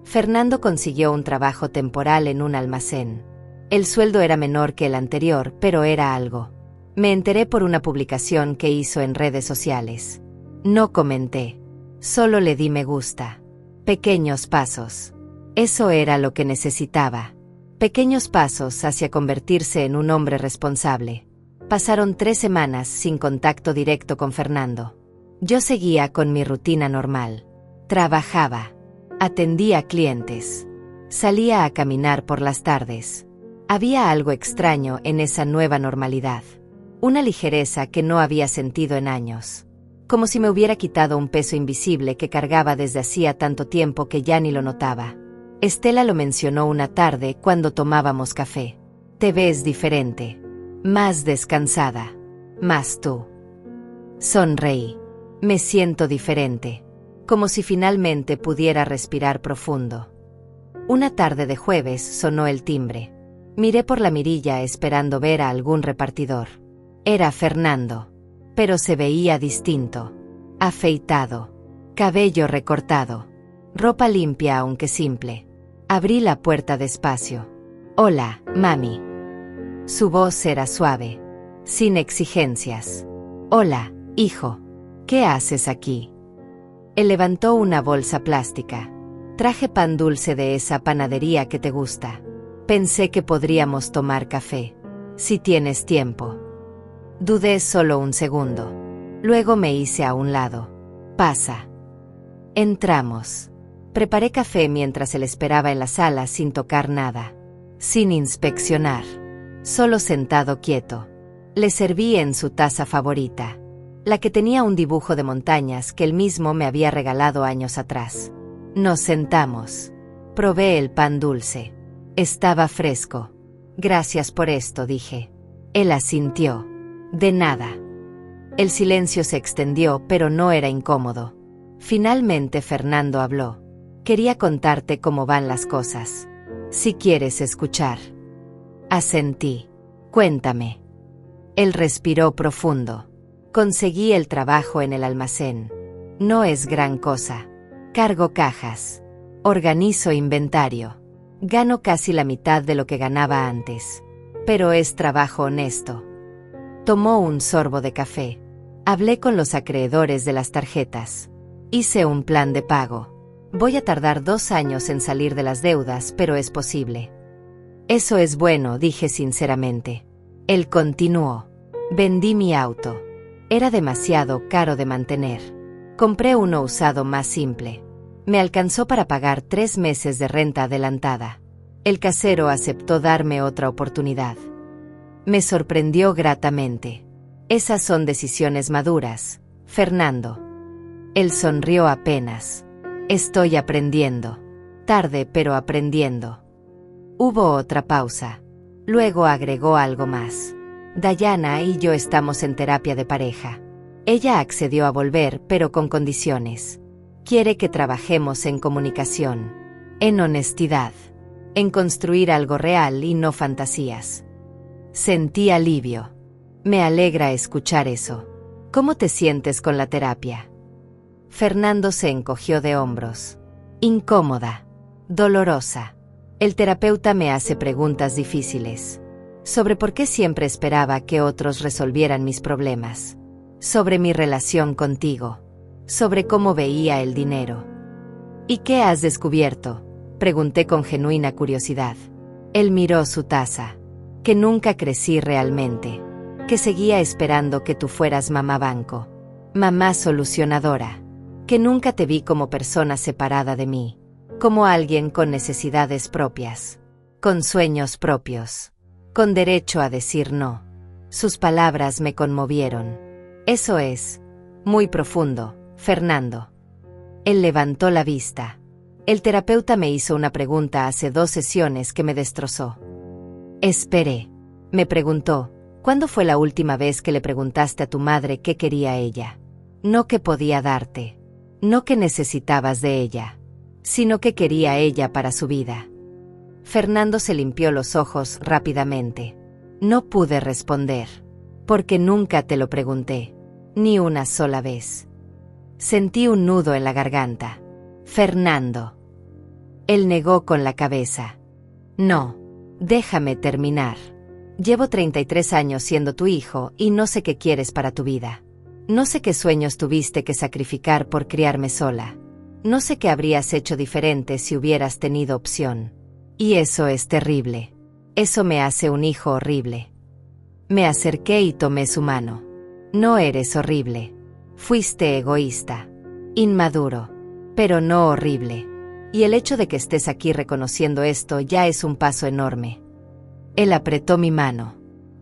Fernando consiguió un trabajo temporal en un almacén. El sueldo era menor que el anterior, pero era algo. Me enteré por una publicación que hizo en redes sociales. No comenté. Solo le di me gusta. Pequeños pasos. Eso era lo que necesitaba. Pequeños pasos hacia convertirse en un hombre responsable. Pasaron 3 semanas sin contacto directo con Fernando. Yo seguía con mi rutina normal. Trabajaba. Atendía clientes. Salía a caminar por las tardes. Había algo extraño en esa nueva normalidad. Una ligereza que no había sentido en años. Como si me hubiera quitado un peso invisible que cargaba desde hacía tanto tiempo que ya ni lo notaba. Estela lo mencionó una tarde cuando tomábamos café. Te ves diferente. Más descansada. Más tú. Sonreí. Me siento diferente. Como si finalmente pudiera respirar profundo. Una tarde de jueves sonó el timbre. Miré por la mirilla esperando ver a algún repartidor. Era Fernando. Pero se veía distinto. Afeitado. Cabello recortado. Ropa limpia aunque simple. Abrí la puerta despacio. Hola, mami. Su voz era suave. Sin exigencias. Hola, hijo. ¿Qué haces aquí? Él levantó una bolsa plástica. Traje pan dulce de esa panadería que te gusta. Pensé que podríamos tomar café. Si tienes tiempo. Dudé solo un segundo. Luego me hice a un lado. Pasa. Entramos. Preparé café mientras él esperaba en la sala sin tocar nada. Sin inspeccionar. Solo sentado quieto. Le serví en su taza favorita. La que tenía un dibujo de montañas que él mismo me había regalado años atrás. Nos sentamos. Probé el pan dulce. Estaba fresco. Gracias por esto, dije. Él asintió. De nada. El silencio se extendió, pero no era incómodo. Finalmente Fernando habló. Quería contarte cómo van las cosas. Si quieres escuchar. Asentí. Cuéntame. Él respiró profundo. Conseguí el trabajo en el almacén. No es gran cosa. Cargo cajas. Organizo inventario. Gano casi la mitad de lo que ganaba antes. Pero es trabajo honesto. Tomó un sorbo de café. Hablé con los acreedores de las tarjetas. Hice un plan de pago. Voy a tardar 2 años en salir de las deudas, pero es posible. Eso es bueno, dije sinceramente. Él continuó. Vendí mi auto. Era demasiado caro de mantener. Compré uno usado más simple. Me alcanzó para pagar 3 meses de renta adelantada. El casero aceptó darme otra oportunidad. Me sorprendió gratamente. Esas son decisiones maduras, Fernando. Él sonrió apenas. Estoy aprendiendo. Tarde, pero aprendiendo. Hubo otra pausa. Luego agregó algo más. Dayana y yo estamos en terapia de pareja. Ella accedió a volver, pero con condiciones. Quiere que trabajemos en comunicación, en honestidad, en construir algo real y no fantasías. Sentí alivio. Me alegra escuchar eso. ¿Cómo te sientes con la terapia? Fernando se encogió de hombros. Incómoda. Dolorosa. El terapeuta me hace preguntas difíciles. Sobre por qué siempre esperaba que otros resolvieran mis problemas. Sobre mi relación contigo. Sobre cómo veía el dinero. ¿Y qué has descubierto? Pregunté con genuina curiosidad. Él miró su taza. que nunca crecí realmente, que seguía esperando que tú fueras mamá banco, mamá solucionadora, que nunca te vi como persona separada de mí, como alguien con necesidades propias, con sueños propios, con derecho a decir no. Sus palabras me conmovieron. Eso es muy profundo, Fernando. Él levantó la vista. El terapeuta me hizo una pregunta hace 2 sesiones que me destrozó. Esperé. Me preguntó, ¿cuándo fue la última vez que le preguntaste a tu madre qué quería ella? No qué podía darte, no qué necesitabas de ella, sino qué quería ella para su vida. Fernando se limpió los ojos rápidamente. No pude responder, porque nunca te lo pregunté, ni una sola vez. Sentí un nudo en la garganta. Fernando. Él negó con la cabeza. No, déjame terminar. Llevo 33 años siendo tu hijo y no sé qué quieres para tu vida. No sé qué sueños tuviste que sacrificar por criarme sola. No sé qué habrías hecho diferente si hubieras tenido opción. Y eso es terrible. Eso me hace un hijo horrible. Me acerqué y tomé su mano. No eres horrible. Fuiste egoísta. Inmaduro. Pero no horrible. Y el hecho de que estés aquí reconociendo esto ya es un paso enorme. Él apretó mi mano.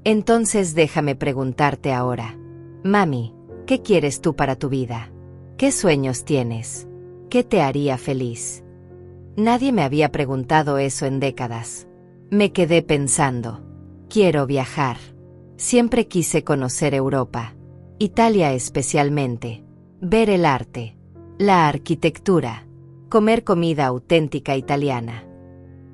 Entonces déjame preguntarte ahora. Mami, ¿qué quieres tú para tu vida? ¿Qué sueños tienes? ¿Qué te haría feliz? Nadie me había preguntado eso en décadas. Me quedé pensando. Quiero viajar. Siempre quise conocer Europa. Italia especialmente. Ver el arte. La arquitectura. Comer comida auténtica italiana.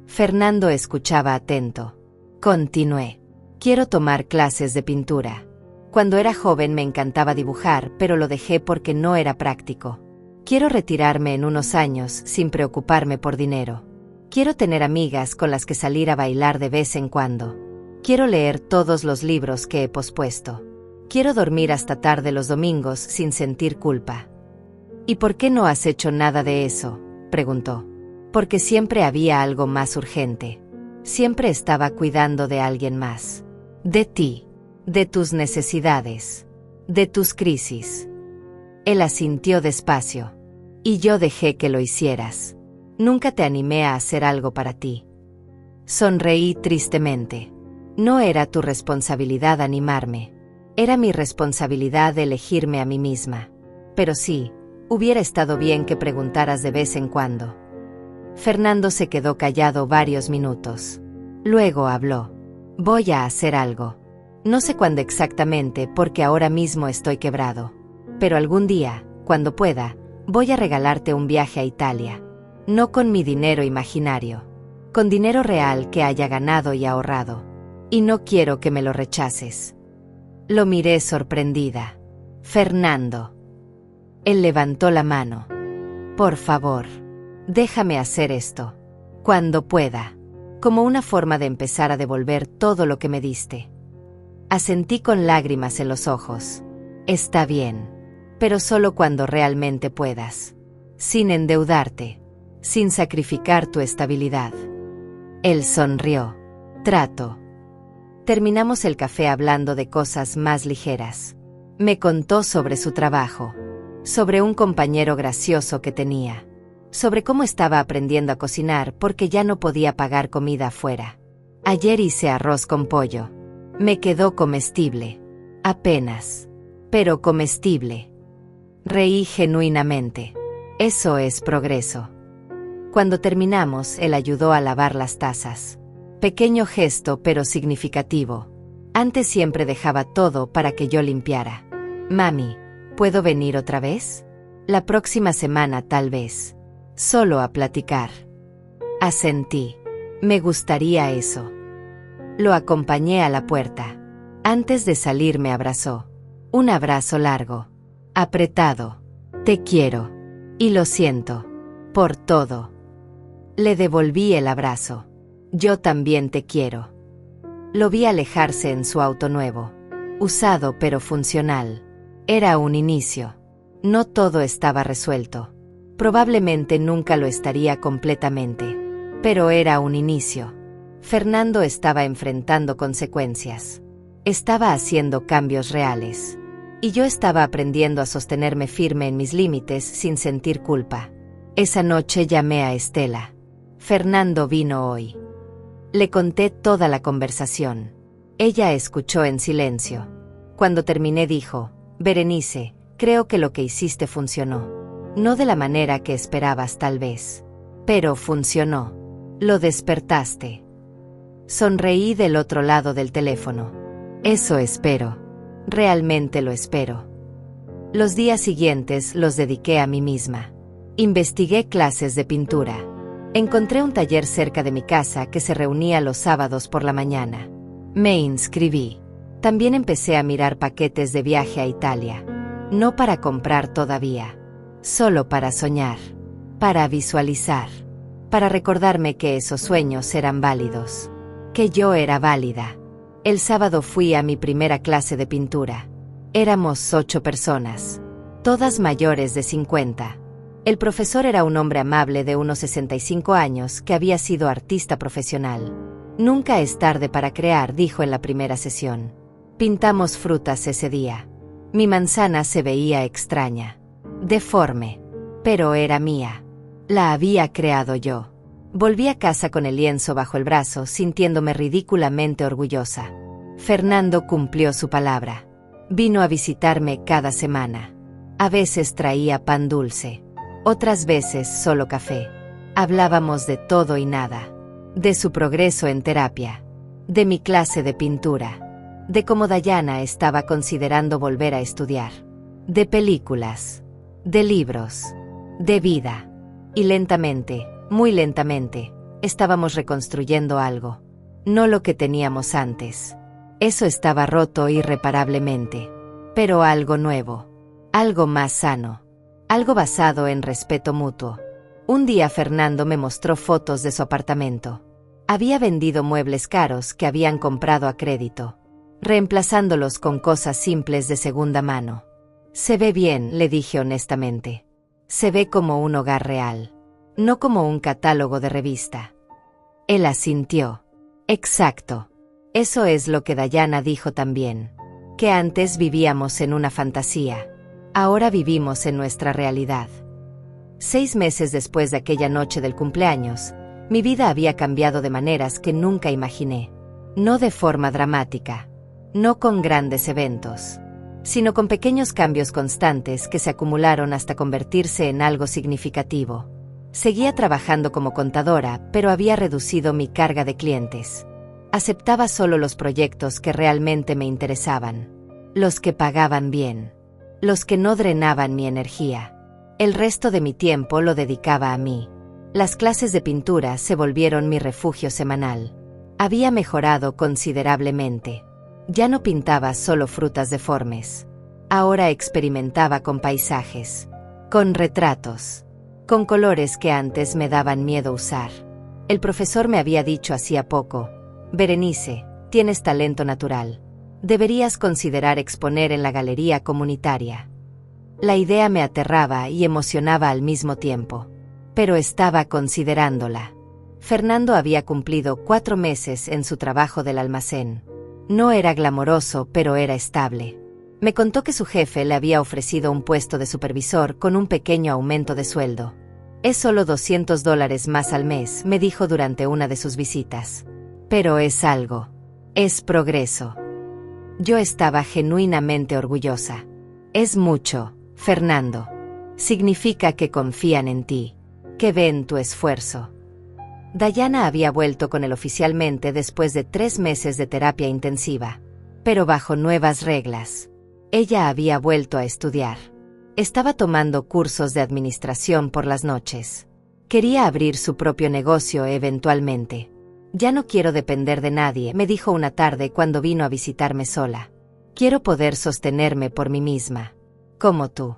Fernando escuchaba atento. Continué. Quiero tomar clases de pintura. Cuando era joven me encantaba dibujar, pero lo dejé porque no era práctico. Quiero retirarme en unos años sin preocuparme por dinero. Quiero tener amigas con las que salir a bailar de vez en cuando. Quiero leer todos los libros que he pospuesto. Quiero dormir hasta tarde los domingos sin sentir culpa. ¿Y por qué no has hecho nada de eso?, preguntó. Porque siempre había algo más urgente. Siempre estaba cuidando de alguien más. De ti. De tus necesidades. De tus crisis. Él asintió despacio. Y yo dejé que lo hicieras. Nunca te animé a hacer algo para ti. Sonreí tristemente. No era tu responsabilidad animarme. Era mi responsabilidad elegirme a mí misma. Pero sí, hubiera estado bien que preguntaras de vez en cuando. Fernando se quedó callado varios minutos. Luego habló. Voy a hacer algo. No sé cuándo exactamente porque ahora mismo estoy quebrado. Pero algún día, cuando pueda, voy a regalarte un viaje a Italia. No con mi dinero imaginario. Con dinero real que haya ganado y ahorrado. Y no quiero que me lo rechaces. Lo miré sorprendida. Fernando. Él levantó la mano. Por favor, déjame hacer esto. Cuando pueda. Como una forma de empezar a devolver todo lo que me diste. Asentí con lágrimas en los ojos. Está bien. Pero solo cuando realmente puedas. Sin endeudarte. Sin sacrificar tu estabilidad. Él sonrió. Trato. Terminamos el café hablando de cosas más ligeras. Me contó sobre su trabajo. Sobre un compañero gracioso que tenía. Sobre cómo estaba aprendiendo a cocinar porque ya no podía pagar comida afuera. Ayer hice arroz con pollo. Me quedó comestible. Apenas. Pero comestible. Reí genuinamente. Eso es progreso. Cuando terminamos, él ayudó a lavar las tazas. Pequeño gesto pero significativo. Antes siempre dejaba todo para que yo limpiara. Mami, ¿puedo venir otra vez? La próxima semana tal vez. Solo a platicar. Asentí. Me gustaría eso. Lo acompañé a la puerta. Antes de salir me abrazó. Un abrazo largo. Apretado. Te quiero. Y lo siento. Por todo. Le devolví el abrazo. Yo también te quiero. Lo vi alejarse en su auto nuevo. Usado pero funcional. Era un inicio. No todo estaba resuelto. Probablemente nunca lo estaría completamente. Pero era un inicio. Fernando estaba enfrentando consecuencias. Estaba haciendo cambios reales. Y yo estaba aprendiendo a sostenerme firme en mis límites sin sentir culpa. Esa noche llamé a Estela. Fernando vino hoy. Le conté toda la conversación. Ella escuchó en silencio. Cuando terminé dijo: Berenice, creo que lo que hiciste funcionó. No de la manera que esperabas tal vez. Pero funcionó. Lo despertaste. Sonreí del otro lado del teléfono. Eso espero. Realmente lo espero. Los días siguientes los dediqué a mí misma. Investigué clases de pintura. Encontré un taller cerca de mi casa que se reunía los sábados por la mañana. Me inscribí. También empecé a mirar paquetes de viaje a Italia. No para comprar todavía. Solo para soñar. Para visualizar. Para recordarme que esos sueños eran válidos. Que yo era válida. El sábado fui a mi primera clase de pintura. Éramos 8 personas. Todas mayores de 50. El profesor era un hombre amable de unos 65 años que había sido artista profesional. Nunca es tarde para crear, dijo en la primera sesión. Pintamos frutas ese día. Mi manzana se veía extraña. Deforme. Pero era mía. La había creado yo. Volví a casa con el lienzo bajo el brazo, sintiéndome ridículamente orgullosa. Fernando cumplió su palabra. Vino a visitarme cada semana. A veces traía pan dulce. Otras veces solo café. Hablábamos de todo y nada. De su progreso en terapia. De mi clase de pintura. De cómo Dayana estaba considerando volver a estudiar. De películas. De libros. De vida. Y lentamente, muy lentamente, estábamos reconstruyendo algo. No lo que teníamos antes. Eso estaba roto irreparablemente. Pero algo nuevo. Algo más sano. Algo basado en respeto mutuo. Un día Fernando me mostró fotos de su apartamento. Había vendido muebles caros que habían comprado a crédito, reemplazándolos con cosas simples de segunda mano. Se ve bien, le dije honestamente. Se ve como un hogar real. No como un catálogo de revista. Él asintió. Exacto. Eso es lo que Dayana dijo también. Que antes vivíamos en una fantasía. Ahora vivimos en nuestra realidad. 6 meses después de aquella noche del cumpleaños, mi vida había cambiado de maneras que nunca imaginé. No de forma dramática. No con grandes eventos. Sino con pequeños cambios constantes que se acumularon hasta convertirse en algo significativo. Seguía trabajando como contadora, pero había reducido mi carga de clientes. Aceptaba solo los proyectos que realmente me interesaban. Los que pagaban bien. Los que no drenaban mi energía. El resto de mi tiempo lo dedicaba a mí. Las clases de pintura se volvieron mi refugio semanal. Había mejorado considerablemente. Ya no pintaba solo frutas deformes. Ahora experimentaba con paisajes. Con retratos. Con colores que antes me daban miedo usar. El profesor me había dicho hacía poco: Berenice, tienes talento natural. Deberías considerar exponer en la galería comunitaria. La idea me aterraba y emocionaba al mismo tiempo. Pero estaba considerándola. Fernando había cumplido 4 meses en su trabajo del almacén. No era glamoroso, pero era estable. Me contó que su jefe le había ofrecido un puesto de supervisor con un pequeño aumento de sueldo. Es solo $200 más al mes, me dijo durante una de sus visitas. Pero es algo. Es progreso. Yo estaba genuinamente orgullosa. Es mucho, Fernando. Significa que confían en ti, que ven tu esfuerzo. Dayana había vuelto con él oficialmente después de 3 meses de terapia intensiva, pero bajo nuevas reglas. Ella había vuelto a estudiar. Estaba tomando cursos de administración por las noches. Quería abrir su propio negocio eventualmente. Ya no quiero depender de nadie, me dijo una tarde cuando vino a visitarme sola. Quiero poder sostenerme por mí misma. Como tú.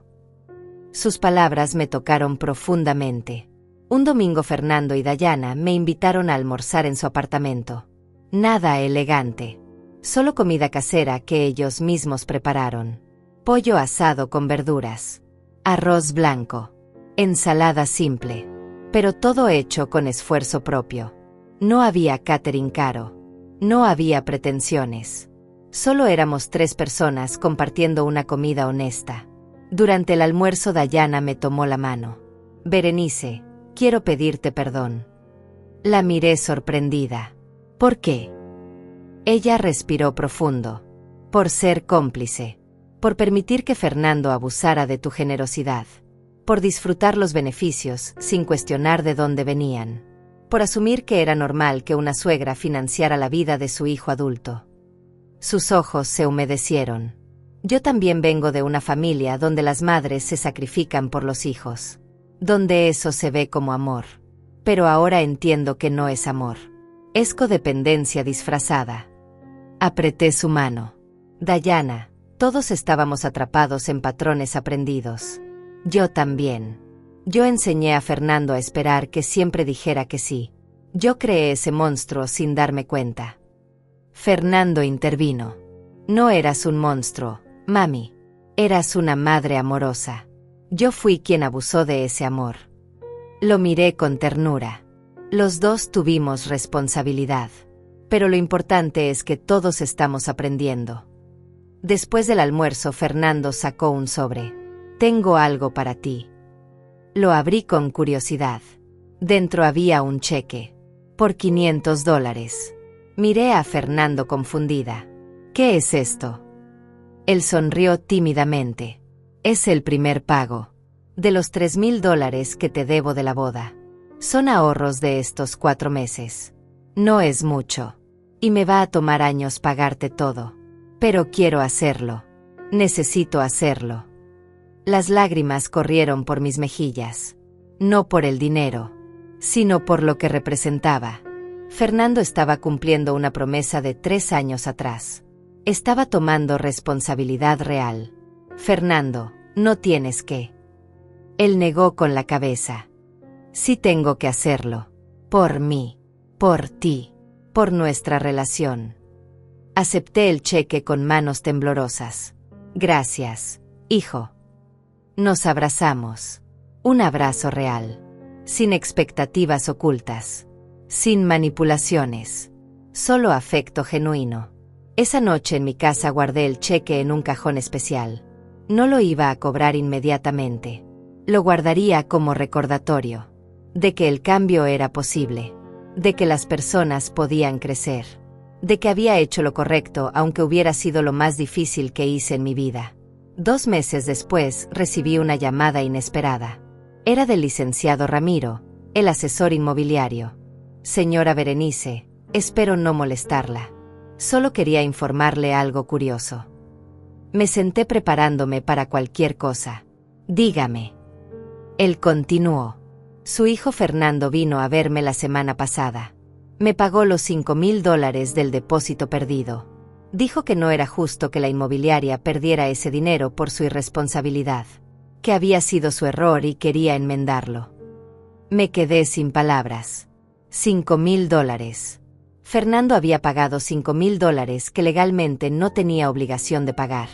Sus palabras me tocaron profundamente. Un domingo Fernando y Dayana me invitaron a almorzar en su apartamento. Nada elegante. Solo comida casera que ellos mismos prepararon. Pollo asado con verduras. Arroz blanco. Ensalada simple. Pero todo hecho con esfuerzo propio. No había catering caro. No había pretensiones. Solo éramos 3 personas compartiendo una comida honesta. Durante el almuerzo Dayana me tomó la mano. Berenice, quiero pedirte perdón. La miré sorprendida. ¿Por qué? Ella respiró profundo. Por ser cómplice. Por permitir que Fernando abusara de tu generosidad. Por disfrutar los beneficios sin cuestionar de dónde venían. Por asumir que era normal que una suegra financiara la vida de su hijo adulto. Sus ojos se humedecieron. Yo también vengo de una familia donde las madres se sacrifican por los hijos. Donde eso se ve como amor. Pero ahora entiendo que no es amor. Es codependencia disfrazada. Apreté su mano. Dayana, todos estábamos atrapados en patrones aprendidos. Yo también. Yo enseñé a Fernando a esperar que siempre dijera que sí. Yo creé ese monstruo sin darme cuenta. Fernando intervino. No eras un monstruo, mami. Eras una madre amorosa. Yo fui quien abusó de ese amor. Lo miré con ternura. Los dos tuvimos responsabilidad. Pero lo importante es que todos estamos aprendiendo. Después del almuerzo, Fernando sacó un sobre. Tengo algo para ti. Lo abrí con curiosidad. Dentro había un cheque. Por $500. Miré a Fernando confundida. ¿Qué es esto? Él sonrió tímidamente. Es el primer pago. De los $3,000 que te debo de la boda. Son ahorros de estos 4 meses. No es mucho. Y me va a tomar años pagarte todo. Pero quiero hacerlo. Necesito hacerlo. Las lágrimas corrieron por mis mejillas. No por el dinero, sino por lo que representaba. Fernando estaba cumpliendo una promesa de 3 años atrás. Estaba tomando responsabilidad real. Fernando, no tienes que. Él negó con la cabeza. Sí tengo que hacerlo. Por mí. Por ti. Por nuestra relación. Acepté el cheque con manos temblorosas. Gracias, hijo. Nos abrazamos. Un abrazo real. Sin expectativas ocultas. Sin manipulaciones. Solo afecto genuino. Esa noche en mi casa guardé el cheque en un cajón especial. No lo iba a cobrar inmediatamente. Lo guardaría como recordatorio. De que el cambio era posible. De que las personas podían crecer. De que había hecho lo correcto aunque hubiera sido lo más difícil que hice en mi vida. 2 meses después recibí una llamada inesperada. Era del licenciado Ramiro, el asesor inmobiliario. Señora Berenice, espero no molestarla. Solo quería informarle algo curioso. Me senté preparándome para cualquier cosa. Dígame. Él continuó. Su hijo Fernando vino a verme la semana pasada. Me pagó los $5,000 del depósito perdido. Dijo que no era justo que la inmobiliaria perdiera ese dinero por su irresponsabilidad. Que había sido su error y quería enmendarlo. Me quedé sin palabras. $5,000. Fernando había pagado $5,000 que legalmente no tenía obligación de pagar.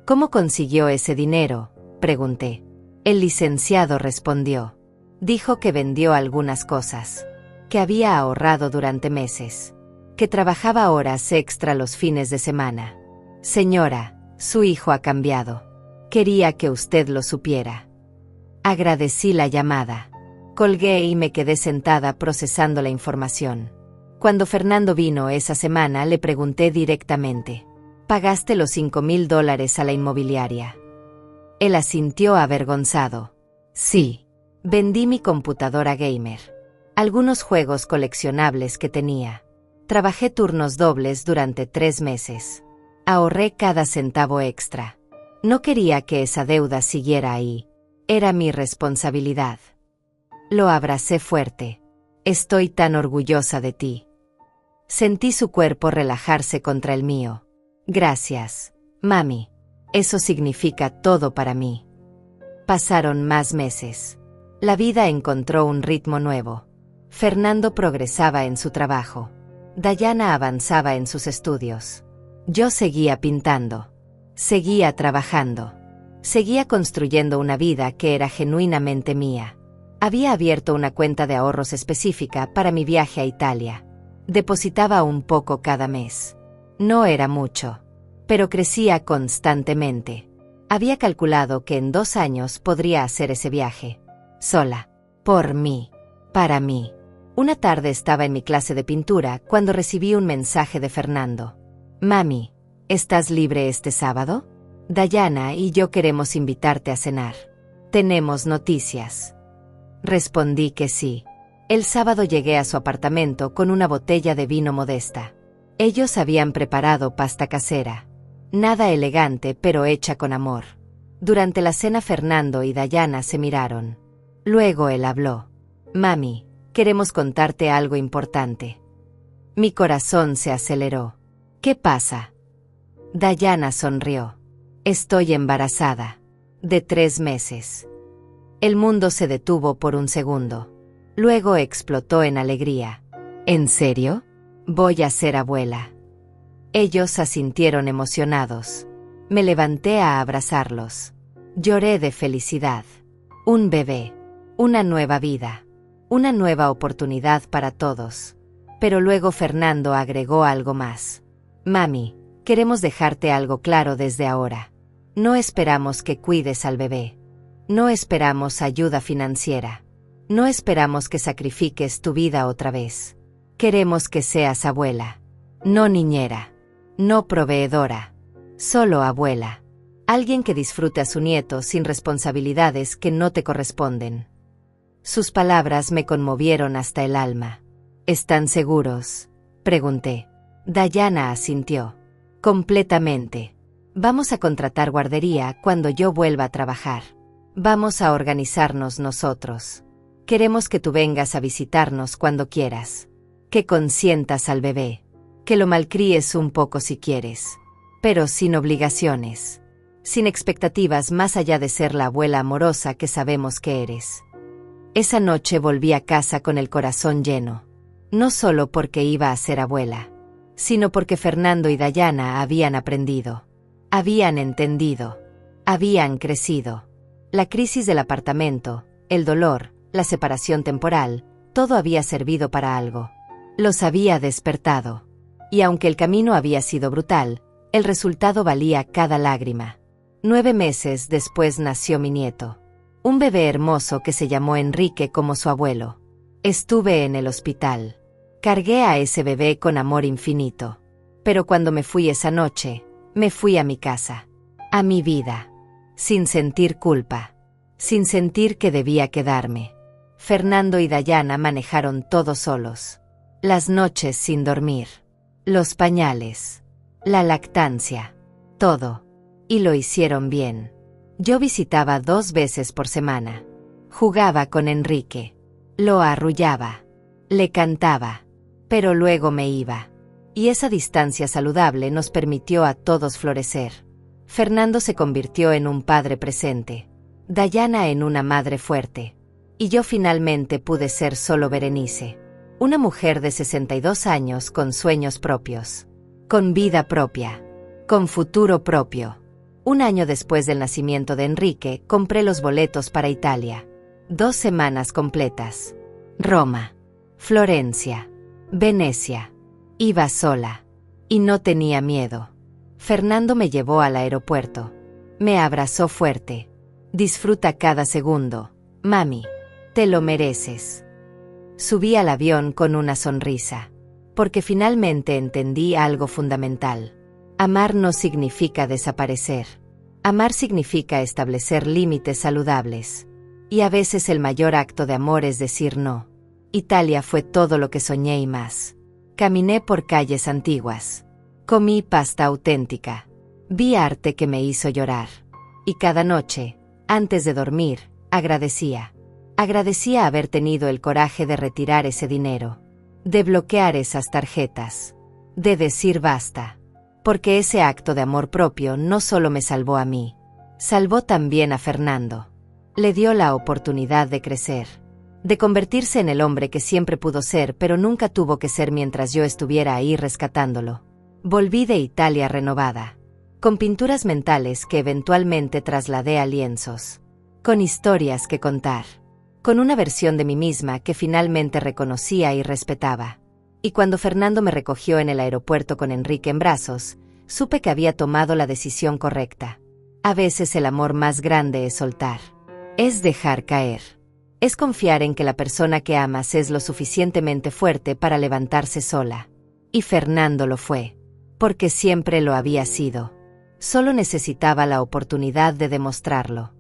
¿Cómo consiguió ese dinero?, pregunté. El licenciado respondió. Dijo que vendió algunas cosas. Que había ahorrado durante meses. Que trabajaba horas extra los fines de semana. Señora, su hijo ha cambiado. Quería que usted lo supiera. Agradecí la llamada. Colgué y me quedé sentada procesando la información. Cuando Fernando vino esa semana le pregunté directamente. ¿Pagaste los $5,000 a la inmobiliaria? Él asintió avergonzado. Sí. Vendí mi computadora gamer. Algunos juegos coleccionables que tenía. Trabajé turnos dobles durante 3 meses. Ahorré cada centavo extra. No quería que esa deuda siguiera ahí. Era mi responsabilidad. Lo abracé fuerte. Estoy tan orgullosa de ti. Sentí su cuerpo relajarse contra el mío. Gracias, mami. Eso significa todo para mí. Pasaron más meses. La vida encontró un ritmo nuevo. Fernando progresaba en su trabajo. Dayana avanzaba en sus estudios. Yo seguía pintando. Seguía trabajando. Seguía construyendo una vida que era genuinamente mía. Había abierto una cuenta de ahorros específica para mi viaje a Italia. Depositaba un poco cada mes. No era mucho, pero crecía constantemente. Había calculado que en 2 años podría hacer ese viaje. Sola. Por mí. Para mí. Una tarde estaba en mi clase de pintura cuando recibí un mensaje de Fernando. Mami, ¿estás libre este sábado? Dayana y yo queremos invitarte a cenar. Tenemos noticias. Respondí que sí. El sábado llegué a su apartamento con una botella de vino Modesta. Ellos habían preparado pasta casera. Nada elegante, pero hecha con amor. Durante la cena Fernando y Dayana se miraron. Luego él habló. Mami, queremos contarte algo importante. Mi corazón se aceleró. ¿Qué pasa? Dayana sonrió. Estoy embarazada. De 3 meses. El mundo se detuvo por un segundo. Luego explotó en alegría. ¿En serio? Voy a ser abuela. Ellos asintieron emocionados. Me levanté a abrazarlos. Lloré de felicidad. Un bebé. Una nueva vida. Una nueva oportunidad para todos. Pero luego Fernando agregó algo más. Mami, queremos dejarte algo claro desde ahora. No esperamos que cuides al bebé. No esperamos ayuda financiera. No esperamos que sacrifiques tu vida otra vez. Queremos que seas abuela. No niñera. No proveedora. Solo abuela. Alguien que disfrute a su nieto sin responsabilidades que no te corresponden. Sus palabras me conmovieron hasta el alma. ¿Están seguros? Pregunté. Dayana asintió. Completamente. Vamos a contratar guardería cuando yo vuelva a trabajar. Vamos a organizarnos nosotros. Queremos que tú vengas a visitarnos cuando quieras. Que consientas al bebé. Que lo malcríes un poco si quieres. Pero sin obligaciones. Sin expectativas más allá de ser la abuela amorosa que sabemos que eres. Esa noche volví a casa con el corazón lleno. No solo porque iba a ser abuela, sino porque Fernando y Dayana habían aprendido. Habían entendido. Habían crecido. La crisis del apartamento, el dolor, la separación temporal, todo había servido para algo. Los había despertado. Y aunque el camino había sido brutal, el resultado valía cada lágrima. 9 meses después nació mi nieto. Un bebé hermoso que se llamó Enrique como su abuelo. Estuve en el hospital. Cargué a ese bebé con amor infinito. Pero cuando me fui esa noche, me fui a mi casa. A mi vida. Sin sentir culpa. Sin sentir que debía quedarme. Fernando y Dayana manejaron todo solos. Las noches sin dormir. Los pañales. La lactancia. Todo. Y lo hicieron bien. Yo visitaba 2 veces por semana. Jugaba con Enrique. Lo arrullaba. Le cantaba. Pero luego me iba. Y esa distancia saludable nos permitió a todos florecer. Fernando se convirtió en un padre presente. Dayana en una madre fuerte. Y yo finalmente pude ser solo Berenice. Una mujer de 62 años con sueños propios. Con vida propia. Con futuro propio. 1 año después del nacimiento de Enrique, compré los boletos para Italia. 2 semanas completas. Roma. Florencia. Venecia. Iba sola. Y no tenía miedo. Fernando me llevó al aeropuerto. Me abrazó fuerte. Disfruta cada segundo, mami. Te lo mereces. Subí al avión con una sonrisa. Porque finalmente entendí algo fundamental. Amar no significa desaparecer. Amar significa establecer límites saludables. Y a veces el mayor acto de amor es decir no. Italia fue todo lo que soñé y más. Caminé por calles antiguas. Comí pasta auténtica. Vi arte que me hizo llorar. Y cada noche, antes de dormir, agradecía. Agradecía haber tenido el coraje de retirar ese dinero. De bloquear esas tarjetas. De decir basta. Porque ese acto de amor propio no solo me salvó a mí. Salvó también a Fernando. Le dio la oportunidad de crecer. De convertirse en el hombre que siempre pudo ser pero nunca tuvo que ser mientras yo estuviera ahí rescatándolo. Volví de Italia renovada. Con pinturas mentales que eventualmente trasladé a lienzos. Con historias que contar. Con una versión de mí misma que finalmente reconocía y respetaba. Y cuando Fernando me recogió en el aeropuerto con Enrique en brazos, supe que había tomado la decisión correcta. A veces el amor más grande es soltar. Es dejar caer. Es confiar en que la persona que amas es lo suficientemente fuerte para levantarse sola. Y Fernando lo fue. Porque siempre lo había sido. Solo necesitaba la oportunidad de demostrarlo.